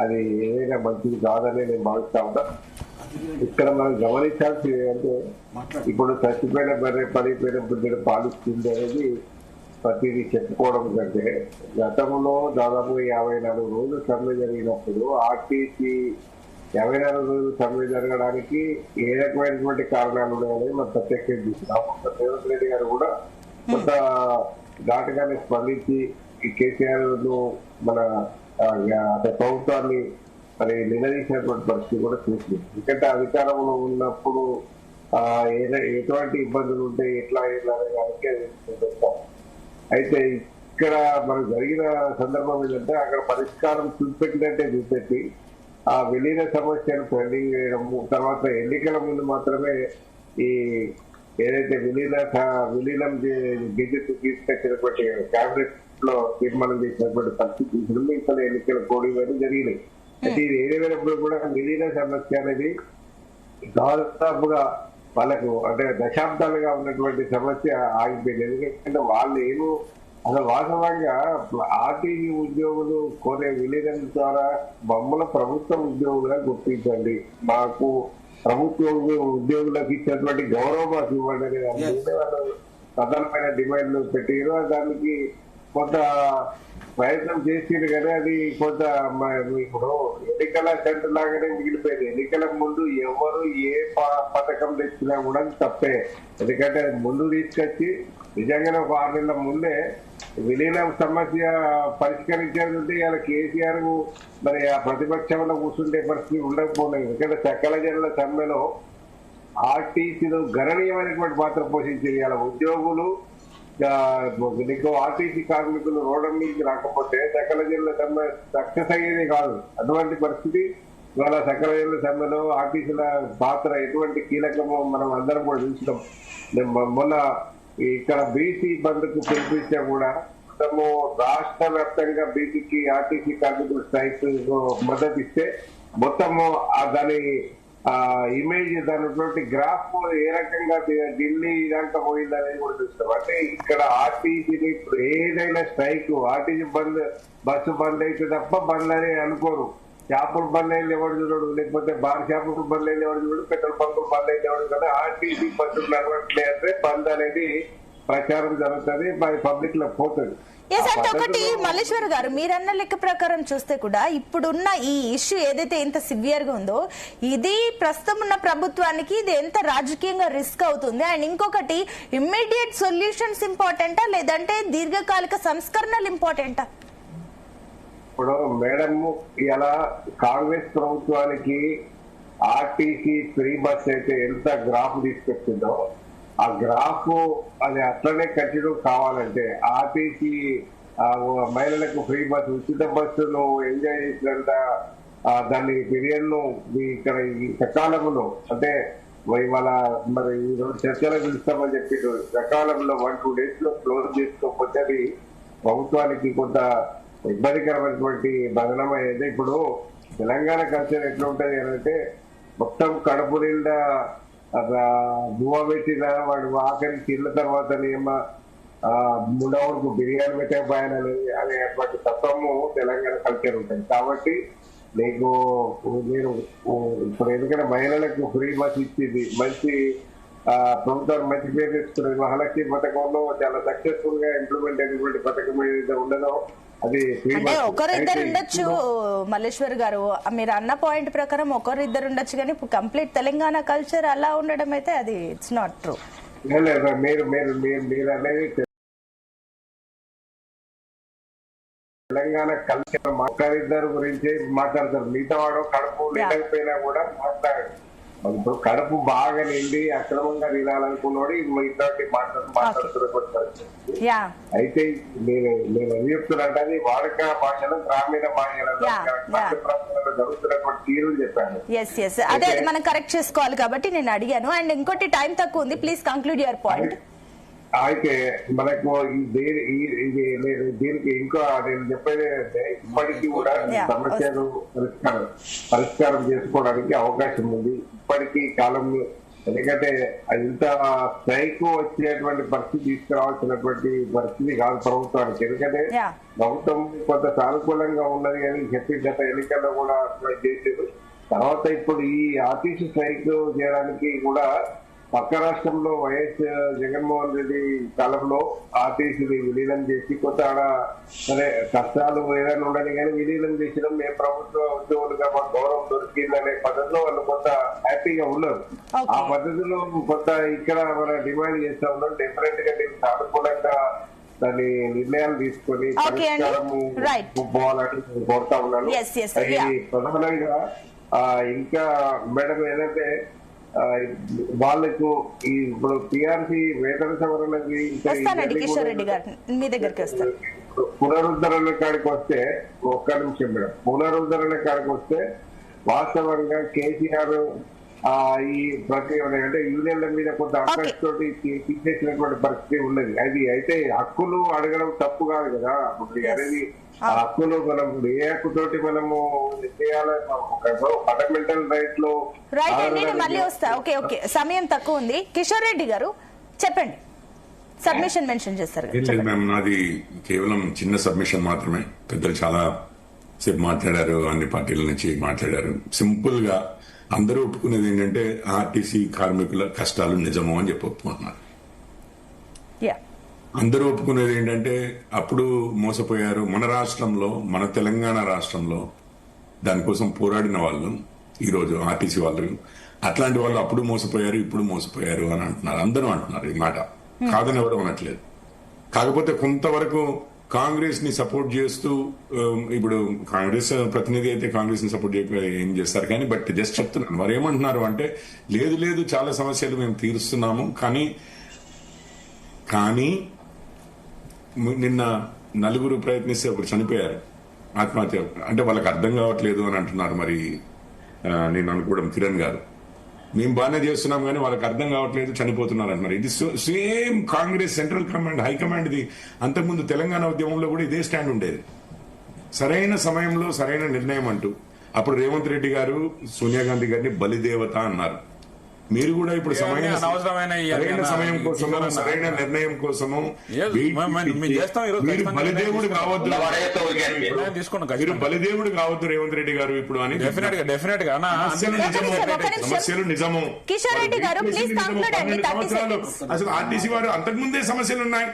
అది ఏదైనా మంచిది కాదని నేను భావిస్తా ఉన్నా. ఇక్కడ మనం గమనించాల్సి అంటే ఇప్పుడు చచ్చిపోయిన బర్రె పడిపోయిన బుద్ధుడు పాలిస్తుంది అనేది ప్రతిదీ చెప్పుకోవడం కంటే గతంలో దాదాపు 54 రోజులు సమ్మె జరిగినప్పుడు ఆర్టీసీ 54 రోజులు సమ్మె జరగడానికి ఏ రకమైనటువంటి కారణాలు ఉన్నాయని మనం ప్రత్యేకంగా చూస్తున్నాం. రేవంత్ రెడ్డి గారు కూడా కొంత ఘాటుగానే స్పందించి ఈ కేసీఆర్ ను మన ప్రభుత్వాన్ని మరి నిలదీసినటువంటి పరిస్థితి కూడా చూసింది. ఎందుకంటే అధికారంలో ఉన్నప్పుడు ఎటువంటి ఇబ్బందులు ఉంటాయి, ఎట్లా దానికి అయితే ఇక్కడ మనకు జరిగిన సందర్భం ఏంటంటే అక్కడ పరిష్కారం చూపెట్టినట్టే చూపెట్టి ఆ విలీన సమస్యను పెండింగ్ చేయడం, తర్వాత ఎన్నికల ముందు మాత్రమే ఈ ఏదైతే విలీనం గెజెట్ తీసుకొచ్చినటువంటి కేబినెట్ లో తీర్మానం చేసినటువంటి పరిస్థితి ఇక్కడ ఎన్నికల కోడ్ ఇవన్నీ జరిగినాయి. అయితే ఇది ఏదేమైనప్పుడు కూడా విలీన సమస్య అనేది దాదాపుగా వాళ్ళకు అంటే దశాబ్దాలుగా ఉన్నటువంటి సమస్య ఆగిపోయింది. ఎందుకంటే వాళ్ళు అసలు వాస్తవంగా ఆర్టీసీ ఉద్యోగులు కోరే విలీనం ద్వారా మమ్మల్ని ప్రభుత్వ ఉద్యోగులుగా గుర్తించండి, మాకు ప్రభుత్వ ఉద్యోగులకు ఇచ్చినటువంటి గౌరవం మాకు ఇవ్వండి అనేది అనుకుంటే వాళ్ళు ప్రధానమైన డిమాండ్లు పెట్టారు. దానికి కొంత ప్రయత్నం చేసింది కానీ అది కొంత ఇప్పుడు ఎన్నికల సెంటర్ లాగానే మిగిలిపోయింది. ఎన్నికల ముందు ఎవరు ఏ పథకం తెచ్చినా కూడా తప్పే. ఎందుకంటే ముందు తీసుకొచ్చి నిజంగానే ఒక 6 నెలల ముందే విలీనం సమస్య పరిష్కరించేది ఇలా కేసీఆర్ మరి ఆ ప్రతిపక్షంలో కూర్చుంటే పరిస్థితి ఉండకపోయినాయి. ఎందుకంటే సకల జనుల సమ్మెలో ఆర్టీసీలో గణనీయమైనటువంటి పాత్ర పోషించింది. ఇలా ఉద్యోగులు నీకు ఆర్టీసీ కార్మికులు రోడ్డు మీదకి రాకపోతే సకల జిల్లా సమ్మె సక్సెస్ అయ్యేది కాదు. అటువంటి పరిస్థితి ఇవాళ సకల జిల్లా సమ్మెలో ఆర్టీసీల పాత్ర ఎటువంటి కీలకమో మనం అందరం కూడా చూసినాం. మొన్న ఇక్కడ బీసీ బంద్కు పిలిపించా కూడా మొత్తము రాష్ట్ర వ్యాప్తంగా బీసీకి ఆర్టీసీ కార్మికులు స్ట్రైక్ మద్దతు ఇస్తే మొత్తము దాని ఇమేజ్ దాని గ్రాఫ్ ఏ రకంగా ఢిల్లీ దాంట్లో పోయింది అనేది కూడా చూస్తాం. అంటే ఇక్కడ ఆర్టీసీని ఇప్పుడు ఏదైనా స్ట్రైక్ ఆర్టీసీ బంద్ బస్సు బంద్ అయితే తప్ప బంద్ అని అనుకోరు. షాపులు బంద్ అయింది ఎవరు చూడడు, లేకపోతే బార్ షాపులు బంద్ అయింది ఎవరు చూడడు, పెట్రోల్ బంకులు బంద్ అయింది ఎవరు చూడదు. ఆర్టీసీ బస్సులు నడవట్లే అంటే బంద్ అనేది ప్రచారం జరుగుతుంది, మరి పబ్లిక్ లో పోతుంది. అంటే ఒకటి మల్లేశ్వర్ గారు మీరన్న లెక్క ప్రకారం చూస్తే కూడా ఇప్పుడున్న ఈ ఇష్యూ ఏదైతే ఎంత సివియర్ గా ఉందో ఇది ప్రస్తుతం ఉన్న ప్రభుత్వానికి ఇది ఎంత రాజకీయంగా రిస్క్ అవుతుంది. అండ్ ఇంకొకటి ఇమ్మీడియట్ సొల్యూషన్స్ ఇంపార్టెంటా లేదంటే దీర్ఘకాలిక సంస్కరణలు ఇంపార్టెంటా? ఇప్పుడు మేడం ఇలా కాంగ్రెస్ ప్రభుత్వానికి ఆర్టీసీ ఫ్రీ బస్ అయితే ఎంత గ్రాఫ్ తీసుకొచ్చిందో ఆ గ్రాఫ్ అది అట్లనే కంటిన్యూ కావాలంటే ఆర్టీసీ మహిళలకు ఫ్రీ బస్ ఉచిత బస్సును ఎంజాయ్ చేసినంత దాన్ని పీరియడ్ ను ఇక్కడ ఈ సకాలంలో అంటే ఇవాళ మరి ఈరోజు చర్చలు పిలుస్తామని చెప్పి సకాలంలో 1-2 days లో క్లోజ్ చేసుకోకపోతే అది ప్రభుత్వానికి కొంత ఇబ్బందికరమైనటువంటి బదనం అయ్యేది. ఇప్పుడు తెలంగాణ కల్చర్ ఎట్లా ఉంటది అంటే మొత్తం కడుపు నిండా బువ్వ పెట్టిన వాడు ఆఖరి తిన్న తర్వాత ఏమో ముండవరకు బిర్యానీ పెట్టే బాయన అనేటువంటి తత్వము తెలంగాణ కల్చర్ ఉంటుంది. కాబట్టి నీకు నేను ఇప్పుడు ఎందుకంటే మహిళలకు ఫ్రీ బస్ ఇచ్చింది, మంచి ప్రభుత్వాన్ని మంచి పేరు తెచ్చుకున్నది. మహాలక్ష్మి పథకంలో చాలా సక్సెస్ఫుల్ గా ఇంప్లిమెంట్ అయినటువంటి పథకం ఏదైతే ఉండదో అది అంటే ఒకరిద్దరు ఉండొచ్చు మల్లేశ్వర్ గారు, మీరు అన్న పాయింట్ ప్రకారం ఒకరిద్దరు ఉండొచ్చు కానీ ఇప్పుడు కంప్లీట్ తెలంగాణ కల్చర్ అలా ఉండడం అయితే అది ఇట్స్ నాట్ ట్రూ. మీరు అనేది తెలంగాణ కల్చర్ ఒకరిద్దరు గురించి మాట్లాడతారు, మిగతా వాడు కడుపు లేకపోయినా కూడా మాట్లాడారు. ఇప్పుడు కడుపు బాగా నిండి అక్రమంగా తినాలనుకున్నాడు ఇట్లాంటి మాట్లాడుతున్నారు. అయితే నేను ఏం చెప్తున్నా అది వాడక భాషలో గ్రామీణ భాషలలో జరుగుతున్నటువంటి తీరుని చెప్పాను. అదే అది మనం కరెక్ట్ చేసుకోవాలి కాబట్టి నేను అడిగాను. అండ్ ఇంకోటి టైం తక్కువ ఉంది, ప్లీజ్ కంక్లూడ్ యువర్ పాయింట్. అయితే మనకు దీనికి ఇంకా నేను చెప్పేది ఏంటంటే ఇప్పటికీ కూడా సమస్యలు పరిష్కారం చేసుకోవడానికి అవకాశం ఉంది ఇప్పటికీ కాలంలో. ఎందుకంటే ఇంత స్ట్రైక్ వచ్చేటువంటి పరిస్థితి తీసుకురావాల్సినటువంటి పరిస్థితి కాదు ప్రభుత్వానికి. ఎందుకంటే ప్రభుత్వం కొంత సానుకూలంగా ఉన్నది అని చెప్పి గత ఎన్నికల్లో కూడా చేసేది. తర్వాత ఇప్పుడు ఈ ఆర్టీసీ స్ట్రైక్ చేయడానికి కూడా పక్క రాష్ట్రంలో వైఎస్ జగన్మోహన్ రెడ్డి కాలంలో ఆర్టీసీని విలీనం చేసి కొంత ఆడ సరే కష్టాలు ఏదైనా ఉండని కానీ విలీనం చేసినాం మేము ప్రభుత్వ ఉద్యోగులుగా మాకు గౌరవం దొరికిందనే పద్ధతిలో వాళ్ళు కొంత హ్యాపీగా ఉన్నారు. ఆ పద్ధతిలో కొంత ఇక్కడ మన డిమాండ్ చేస్తా ఉన్నాం. డిఫరెంట్ గా నేను సానుకూలంగా దాని నిర్ణయాలు తీసుకొని పరిష్కారము పోవాలని కోరుతా ఉన్నాను. ప్రధానంగా ఇంకా మేడం ఏంటంటే వాళ్ళకు ఇప్పుడు టీఆర్సీ వేతన సవరణకి పునరుద్ధరణ కాడికి వస్తే ఒక్క నిమిషం మేడం, పునరుద్ధరణ కాడికి వస్తే వాస్తవంగా కేసీఆర్ ఈ ప్రతి అంటే యూనియన్ల మీద కొంత అవకాశం తోటి తీసేసినటువంటి పరిస్థితి ఉన్నది. అది అయితే హక్కులు అడగడం తప్పు కాదు కదా. అనేది హక్కులు మనం ఏ హక్కుతోటి మనము చేయాలి ఫండమెంటల్ రైట్ లో. రైట్ అండి, నేను మళ్ళీ వస్తా. ఓకే ఓకే, సమయం తక్కువ ఉంది. కిషోర్ రెడ్డి గారు చెప్పండి, సబ్మిషన్ మెన్షన్ చేస్తారు. నాది కేవలం చిన్న సబ్మిషన్ మాత్రమే. పెద్దలు చాలా సేపు మాట్లాడారు, అన్ని పార్టీల నుంచి మాట్లాడారు. సింపుల్ గా అందరూ ఒప్పుకునేది ఏంటంటే ఆర్టీసీ కార్మికుల కష్టాలు నిజమో అని చెప్పి ఒప్పుకుంటున్నారు. అందరూ ఒప్పుకునేది ఏంటంటే అప్పుడు మోసపోయారు. మన రాష్ట్రంలో, మన తెలంగాణ రాష్ట్రంలో దానికోసం పోరాడిన వాళ్ళు ఈరోజు ఆర్టీసీ వాళ్ళు, అట్లాంటి వాళ్ళు అప్పుడు మోసపోయారు, ఇప్పుడు మోసపోయారు అని అంటున్నారు. అందరూ అంటున్నారు ఈ మాట, కాదని ఎవరు అనట్లేదు. కాకపోతే కొంతవరకు కాంగ్రెస్ ని సపోర్ట్ చేస్తూ, ఇప్పుడు కాంగ్రెస్ ప్రతినిధి అయితే కాంగ్రెస్ ని సపోర్ట్ చేయకపోతే ఏం చేస్తారు కానీ, బట్ జస్ట్ చెప్తున్నాను. వారు ఏమంటున్నారు అంటే లేదు లేదు చాలా సమస్యలు మేము తీరుస్తున్నాము, కానీ నిన్న నలుగురు ప్రయత్నిస్తే ఒకరు చనిపోయారు ఆత్మహత్య. అంటే వాళ్ళకి అర్థం కావట్లేదు అని అంటున్నారు. మరి నేను అనుకోవడం కిరణ్ గారు, మేము బాగానే చేస్తున్నాం కానీ వాళ్ళకి అర్థం కావట్లేదు, చనిపోతున్నారు అంటున్నారు. ఇది same Congress central command, high command the అంతకుముందు తెలంగాణ ఉద్యమంలో కూడా ఇదే స్టాండ్ ఉండేది. సరైన సమయంలో సరైన నిర్ణయం అంటూ అప్పుడు రేవంత్ రెడ్డి గారు సోనియా గాంధీ గారిని బలిదేవత అన్నారు. మీరు కూడా ఇప్పుడు సరైన సమయం కోసము, సరైన నిర్ణయం కోసము మీరు బలిదేవుడు కావద్దు, మీరు బలిదేవుడు కావద్దు రేవంత్ రెడ్డి గారు ఇప్పుడు అని. డెఫినెట్ గా సమస్యలు నిజము. అసలు ఆర్టీసీ వారు అంతకుముందే సమస్యలు ఉన్నాయి.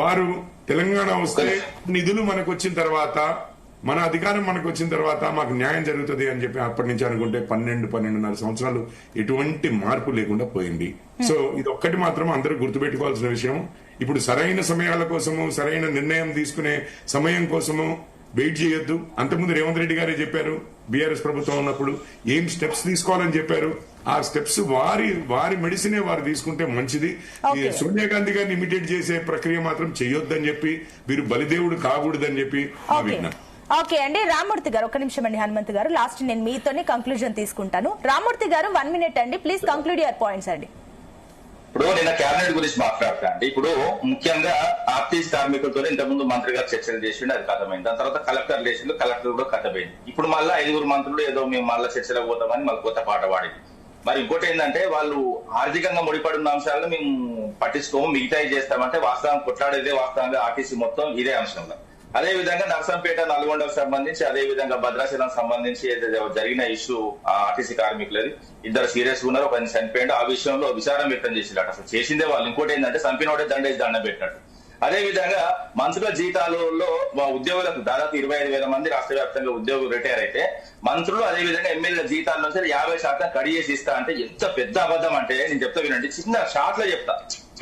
వారు తెలంగాణ వస్తే నిధులు మనకు వచ్చిన తర్వాత, మన అధికారం మనకు వచ్చిన తర్వాత మాకు న్యాయం జరుగుతుంది అని చెప్పి అప్పటి నుంచి అనుకుంటే 12-12.5 సంవత్సరాలు ఎటువంటి మార్పు లేకుండా పోయింది. సో ఇది ఒక్కటి మాత్రం అందరూ గుర్తుపెట్టుకోవాల్సిన విషయం. ఇప్పుడు సరైన సమయాల కోసము, సరైన నిర్ణయం తీసుకునే సమయం కోసము వెయిట్ చేయొద్దు. అంతకుముందు రేవంత్ రెడ్డి గారే చెప్పారు, బీఆర్ఎస్ ప్రభుత్వం ఉన్నప్పుడు ఏం స్టెప్స్ తీసుకోవాలని చెప్పారు. ఆ స్టెప్స్ వారి మెడిసినే వారు తీసుకుంటే మంచిది. సోనియా గాంధీ గారిని ఇమిటేట్ చేసే ప్రక్రియ మాత్రం చెయ్యొద్దని చెప్పి, మీరు బలిదేవుడు కాకూడదని చెప్పి మా విజ్ఞప్తి. ఓకే అండి, రామ్మూర్తి గారు ఒక్క నిమిషం అండి. హనుమంత్ గారు లాస్ట్ నేను మీతోనే కంక్లూజన్ తీసుకుంటాను. రామ్మూర్తి గారు 1 minute అండి, ప్లీజ్ కంక్లూడ్ యువర్ పాయింట్స్ అండి. ఇప్పుడు నిన్న కేబినెట్ గురించి మాట్లాడతా అండి. ఇప్పుడు ముఖ్యంగా ఆర్టీసీ కార్మికులతో ఇంతకుముందు మంత్రి గారు చర్చలు చేసిండు, అది కథమైంది. దాని తర్వాత కలెక్టర్ చేసిండు, కలెక్టర్ కూడా కథమైంది. ఇప్పుడు మళ్ళీ 5 మంత్రులు ఏదో మేము మళ్ళీ చర్చలకు పోతామని మళ్ళీ కొత్త పాట పాడింది. మరి ఇంకోటి ఏంటంటే వాళ్ళు ఆర్థికంగా ముడిపడిన అంశాలను మేము పట్టించుకోము, మిగతాయి చేస్తామంటే వాస్తవం కొట్లాడేదే వాస్తవంగా ఆర్టీసీ మొత్తం ఇదే అంశంలో. అదే విధంగా నర్సంపేట, నల్గొండకు సంబంధించి, అదే విధంగా భద్రాచలం సంబంధించి జరిగిన ఇష్యూ ఆర్టీసీ కార్మికులది. 2 సీరియస్ గా ఉన్నారు, 1 చనిపోయాడు. ఆ విషయంలో విచారం వ్యక్తం చేసినట్టు అసలు చేసిందే వాళ్ళు. ఇంకోటి ఏంటంటే చంపినోడే దండేసి దండ పెట్టినట్టు. అదే విధంగా మంత్రుల జీతాలలో ఉద్యోగులకు దాదాపు 25,000 మంది రాష్ట్ర వ్యాప్తంగా ఉద్యోగులు రిటైర్ అయితే, మంత్రులు అదే విధంగా ఎమ్మెల్యేల జీతాల నుంచి 50% కడి చేసి ఇస్తా అంటే ఎంత పెద్ద అబద్ధం అంటే నేను చెప్తా వినండి. చిన్న షార్ట్ లో చెప్తా.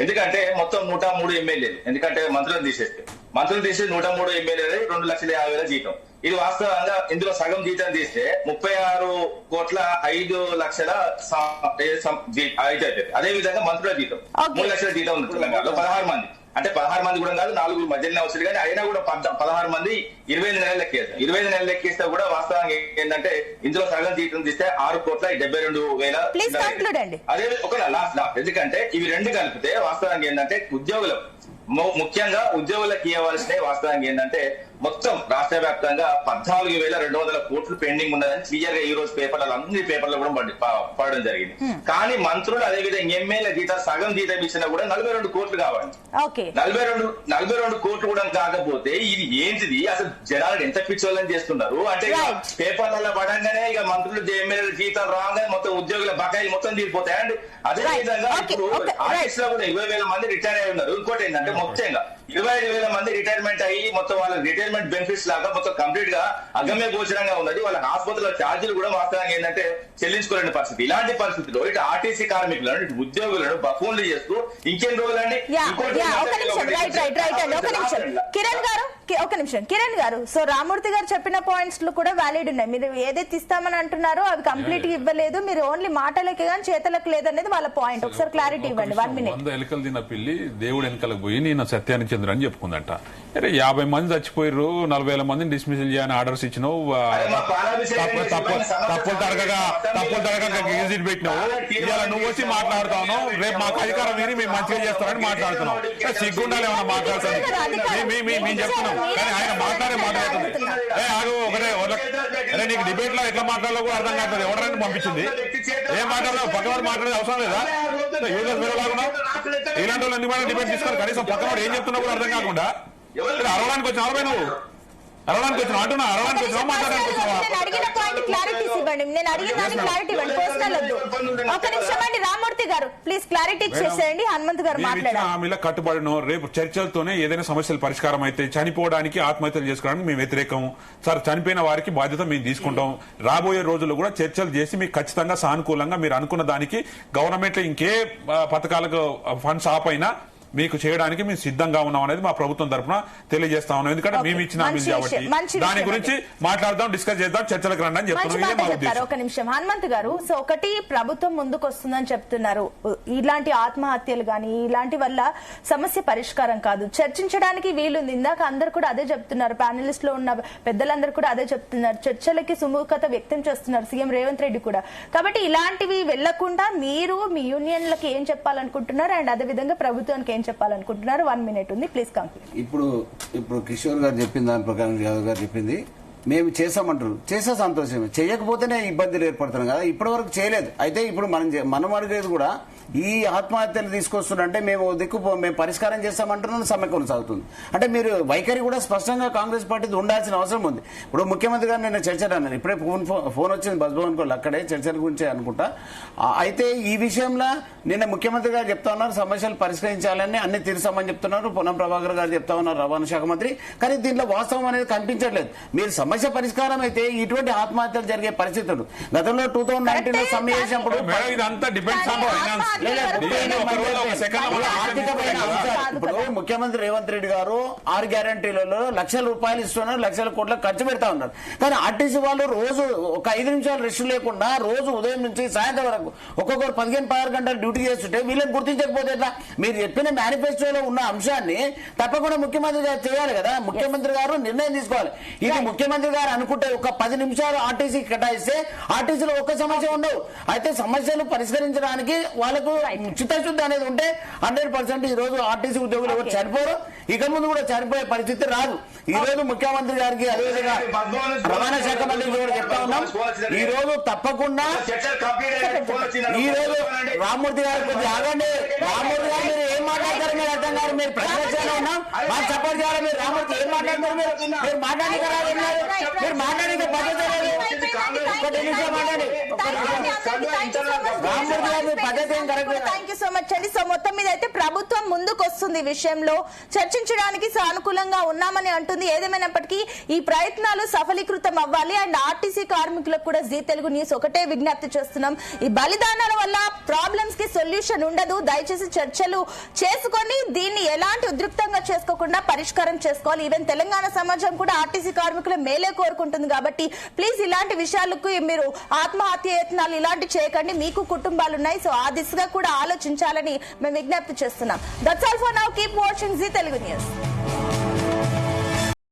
ఎందుకంటే మొత్తం 103 ఎమ్మెల్యేలు, ఎందుకంటే మంత్రులను తీసేస్తే 103 ఎమ్మెల్యేలు 2,50,000 జీతం. ఇది వాస్తవంగా ఇందులో సగం జీతం తీస్తే 36,05,00,000 అవుతుంది. అదే విధంగా మంత్రుల జీతం 3 లక్షల జీతం ఉంది తెలంగాణలో, 16 మంది. అంటే 16 మంది కూడా కాదు, 4 మధ్యలోనే వచ్చాడు కానీ అయినా కూడా 16 మంది 25 నెలలు లెక్కేస్తారు. 25 నెలలు లెక్కేస్తే కూడా వాస్తవంగా ఏంటంటే ఇందులో సగం జీతం తీస్తే 6,72,000. అదే ఒక లాస్ట్ ఎందుకంటే ఇవి రెండు కలిపితే వాస్తవంగా ఏంటంటే ఉద్యోగులు ముఖ్యంగా ఉద్యోగులకు ఇవ్వాల్సిన వాస్తవంగా ఏంటంటే మొత్తం రాష్ట్ర వ్యాప్తంగా 14,200 కోట్లు పెండింగ్ ఉన్నదని క్లియర్ గా ఈ రోజు పేపర్లలో అన్ని పేపర్లో కూడా పడడం జరిగింది. కానీ మంత్రులు అదేవిధంగా ఎమ్మెల్యే జీతాలు సగం జీతం ఇచ్చినా కూడా 42 కోట్లు కావాలి. 42 కోట్లు కూడా కాకపోతే ఇది ఏంటిది అసలు? జనాలు ఎంత పిచ్చోళ్ళని చేస్తున్నారు అంటే పేపర్లలో పడంగానే ఇక మంత్రులు ఎమ్మెల్యేల జీతాలు రాగానే మొత్తం ఉద్యోగుల బకాయిలు మొత్తం తీరిపోతాయండి. అదే విధంగా ఇప్పుడు ఆర్టీసీ లో కూడా 20,000 మంది రిటైర్ అయి ఉన్నారు. ఇంకోటి ఏంటంటే ముఖ్యంగా 25,000 మంది రిటైర్మెంట్ అయ్యి మొత్తం వాళ్ళ రిటైర్మెంట్ బెనిఫిట్స్ లాగా మొత్తం కంప్లీట్ గా అగమ్య గోచరంగా ఉన్నది. వాళ్ళ ఆసుపత్రుల ఛార్జీలు కూడా వాస్తవంగా ఏంటంటే చెల్లించుకోలేని పరిస్థితి. ఇలాంటి పరిస్థితిలో ఇటు ఆర్టీసీ కార్మికులను ఇటు ఉద్యోగులను బఫూన్లు చేస్తూ ఇంకేం రోజులండి. కిరణ్ గారు, సో రామూర్తి గారు చెప్పిన పాయింట్స్ కూడా వ్యాలిడ్ ఉన్నాయి. మీరు ఏదైతే ఇస్తామని అంటున్నారో అవి కంప్లీట్ గా ఇవ్వలేదు, మీరు ఓన్లీ మాటలకి కానీ చేతలకు లేదనేది వాళ్ళ పాయింట్. ఒకసారి క్లారిటీ ఇవ్వండి. 1 minute. 100 ఎలుకలు తిన్న పిల్లి దేవుడు వెనకలకు పోయి నేను సత్యాన్ని చంద్ర అని చెప్పుకుందంట. అరే 50 మంది చచ్చిపోయారు, 40,000 మందిని డిస్మిసిల్ చేయని ఆర్డర్స్ ఇచ్చినావు, తప్పులు తడగగా గెజిట్ పెట్టినావు. ఇవాళ నువ్వు వచ్చి మాట్లాడుతావు, రేపు మాకు అధికారం విని మేము మంచిగా చేస్తామని మాట్లాడుతున్నావు. సిగ్గుండాలి ఏమన్నా మాట్లాడుతుంది మేము చెప్తున్నాం కానీ ఆయన మాట్లాడుతుంది. ఒకటే అరే నీకు డిబేట్ లో ఎట్లా మాట్లాడాలో కూడా అర్థం కాదు. ఎవరైనా పంపించింది ఏం మాట్లాడలేదు, పక్కవాడు మాట్లాడేది అవసరం లేదా? ఇలాంటి వాళ్ళు ఎందుకు డిబేట్ తీసుకొని కనీసం పక్కవాడు ఏం చెప్తున్నా కూడా అర్థం కాకుండా అరవడానికి వచ్చిన అరవై నువ్వు అరవడానికి వచ్చిన అంటున్నా అరవడానికి వచ్చినా మాట్లాడడానికి వచ్చినావా? రామూర్తి గారు ప్లీజ్ క్లారిటీ చేసేయండి. హనుమంత్ గారు హామీలో కట్టుబడినో రేపు చర్చలతోనే ఏదైనా సమస్యలు పరిష్కారం అయితే చనిపోవడానికి ఆత్మహత్యలు చేసుకోవడానికి మేము వ్యతిరేకం సార్. చనిపోయిన వారికి బాధ్యత మేము తీసుకుంటాం. రాబోయే రోజుల్లో కూడా చర్చలు చేసి మీకు ఖచ్చితంగా సానుకూలంగా మీరు అనుకున్న దానికి గవర్నమెంట్ లో ఇంకే పథకాలకు ఫండ్స్ ఆపైనా మీకు చేయడానికి మేము సిద్ధంగా ఉన్నాం అనేది మా ప్రభుత్వం తరఫున తెలియజేస్తా ఉన్నాం. ఎందుకంటే మేము ఇచ్చిన కాబట్టి దాని గురించి మాట్లాడదాం, డిస్కస్ చేద్దాం, చర్చలకు రండి అని చెప్తున్నారు. ఒక నిమిషం హనుమంత్ గారు, సో ఒకటి ప్రభుత్వం ముందుకు వస్తుందని చెప్తున్నారు. ఇలాంటి ఆత్మహత్యలు గానీ ఇలాంటి వల్ల సమస్య పరిష్కారం కాదు, చర్చించడానికి వీలుంది. ఇందాక అందరు కూడా అదే చెప్తున్నారు, ప్యానలిస్ట్ లో ఉన్న పెద్దలందరూ కూడా అదే చెప్తున్నారు. చర్చలకి సుముఖత వ్యక్తం చేస్తున్నారు సీఎం రేవంత్ రెడ్డి కూడా. కాబట్టి ఇలాంటివి వెళ్లకుండా మీరు మీ యూనియన్లకి ఏం చెప్పాలనుకుంటున్నారు అండ్ అదే విధంగా ప్రభుత్వానికి ఏం చెప్పాలనుకుంటున్నారు? 1 minute ఉంది, ప్లీజ్ కంప్లీట్. ఇప్పుడు కిషోర్ గారు చెప్పిన దాని ప్రకారం యాదవ్ గారు చెప్పింది మేము చేసామంటారు, చేసే సంతోషమే, చేయకపోతేనే ఇబ్బందులు ఏర్పడుతున్నాం కదా. ఇప్పటి వరకు చేయలేదు. అయితే ఇప్పుడు మనం అడిగేది కూడా ఈ ఆత్మహత్యలు తీసుకొస్తుంటే మేము మేము పరిష్కారం చేస్తామంటున్నాం, సమ్మె కొనసాగుతుంది. అంటే మీరు వైఖరి కూడా స్పష్టంగా కాంగ్రెస్ పార్టీది ఉండాల్సిన అవసరం ఉంది. ఇప్పుడు ముఖ్యమంత్రి గారు నిన్న చర్చలు అన్నారు, ఇప్పుడే ఫోన్ వచ్చింది బస్భవన్ కోళ్ళు, అక్కడే చర్చల గురించే అనుకుంటా. అయితే ఈ విషయంలో నిన్న ముఖ్యమంత్రి గారు చెప్తా ఉన్నారు సమస్యలు పరిష్కరించాలని అన్ని తీరుస్తామని చెప్తున్నారు. పొన్నం ప్రభాకర్ గారు చెప్తా ఉన్నారు, రవాణా శాఖ మంత్రి. కానీ దీంట్లో వాస్తవం అనేది కనిపించట్లేదు. మీరు సమస్య పరిష్కారం అయితే ఇటువంటి ఆత్మహత్యలు జరిగే పరిస్థితులు గతంలో 2019 లో సమ్మె చేసినప్పుడు ఇప్పుడు ముఖ్యమంత్రి రేవంత్ రెడ్డి గారు 6 గ్యారంటీలలో లక్షల రూపాయలు ఇస్తున్నారు, లక్షల కోట్ల ఖర్చు పెడతా ఉన్నారు. కానీ ఆర్టీసీ వాళ్ళు రోజు ఒక 5 నిమిషాలు రెస్ట్ లేకుండా రోజు ఉదయం నుంచి సాయంత్రం వరకు ఒక్కొక్కరు 15-16 గంటలు డ్యూటీ చేస్తుంటే వీళ్ళని గుర్తించకపోతే ఎట్లా? మీరు చెప్పిన మేనిఫెస్టోలో ఉన్న అంశాన్ని తప్పకుండా ముఖ్యమంత్రి గారు చేయాలి కదా. ముఖ్యమంత్రి గారు నిర్ణయం తీసుకోవాలి. ఇది ముఖ్యమంత్రి గారు అనుకుంటే ఒక 10 నిమిషాలు ఆర్టీసీ కేటాయిస్తే ఆర్టీసీలో ఒక్క సమస్య ఉండవు. అయితే సమస్యలు పరిష్కరించడానికి వాళ్ళకు చిత్తశుద్ధి అనేది ఉంటే 100% ఈ రోజు ఆర్టీసీ ఉద్యోగులు ఎవరు చనిపోరు, ఇక ముందు కూడా చనిపోయే పరిస్థితి రాదు. ఈ రోజు ముఖ్యమంత్రి గారికి అదేవిధంగా రవాణా శాఖ మంత్రి కూడా చెప్తా ఉన్నాం, ఈ రోజు తప్పకుండా ఈ రోజు రామ్మూర్తి గారు కొద్దిగా ఆగండి. రామ్మూర్తి గారు మీరు ఏం మాట్లాడతారు మీరు అర్థం కాదు. మీరు ప్రతిపక్షంలో ఉన్నాం, మాకు సపోర్ట్ చేయాలి. మీరు రామ్మూర్తి ఏం మాట్లాడతారు? మీరు మాట్లాడిక మీరు మాట్లాడిక పద్ధతి లేదు. ఒక్క నిమిషం మాట్లాడి రామ్మూర్తి గారు మీ పద్ధతి ఏం correct. Thank you so much అండి. సో మొత్తం మీద అయితే ప్రభుత్వం ముందుకు వస్తుంది విషయంలో చర్చించడానికి సానుకూలంగా ఉన్నామని అంటుంది. ఏదేమైనప్పటికీ ఈ ప్రయత్నాలు సఫలీకృతం అవ్వాలి. అండ్ ఆర్టీసీ కార్మికులకు కూడా జీ తెలుగు న్యూస్ ఒకటే విజ్ఞప్తి చేస్తున్నాం, ఈ బలిదానాల వల్ల ప్రాబ్లమ్స్ కి సొల్యూషన్ ఉండదు. దయచేసి చర్చలు చేసుకొని దీన్ని ఎలాంటి ఉద్రిక్తంగా చేసుకోకుండా పరిష్కారం చేసుకోవాలి. ఈవెన్ తెలంగాణ సమాజం కూడా ఆర్టీసీ కార్మికుల మేలే కోరుకుంటుంది. కాబట్టి ప్లీజ్ ఇలాంటి విషయాలకు మీరు ఆత్మహత్య యత్నాలు ఇలాంటి చేయకండి. మీకు కుటుంబాలు ఉన్నాయి. సో ఆ దిశగా కూడా ఆలోచించాలని మేము విజ్ఞప్తి చేస్తున్నాం. That's all for now. Keep watching Zee Telugu news.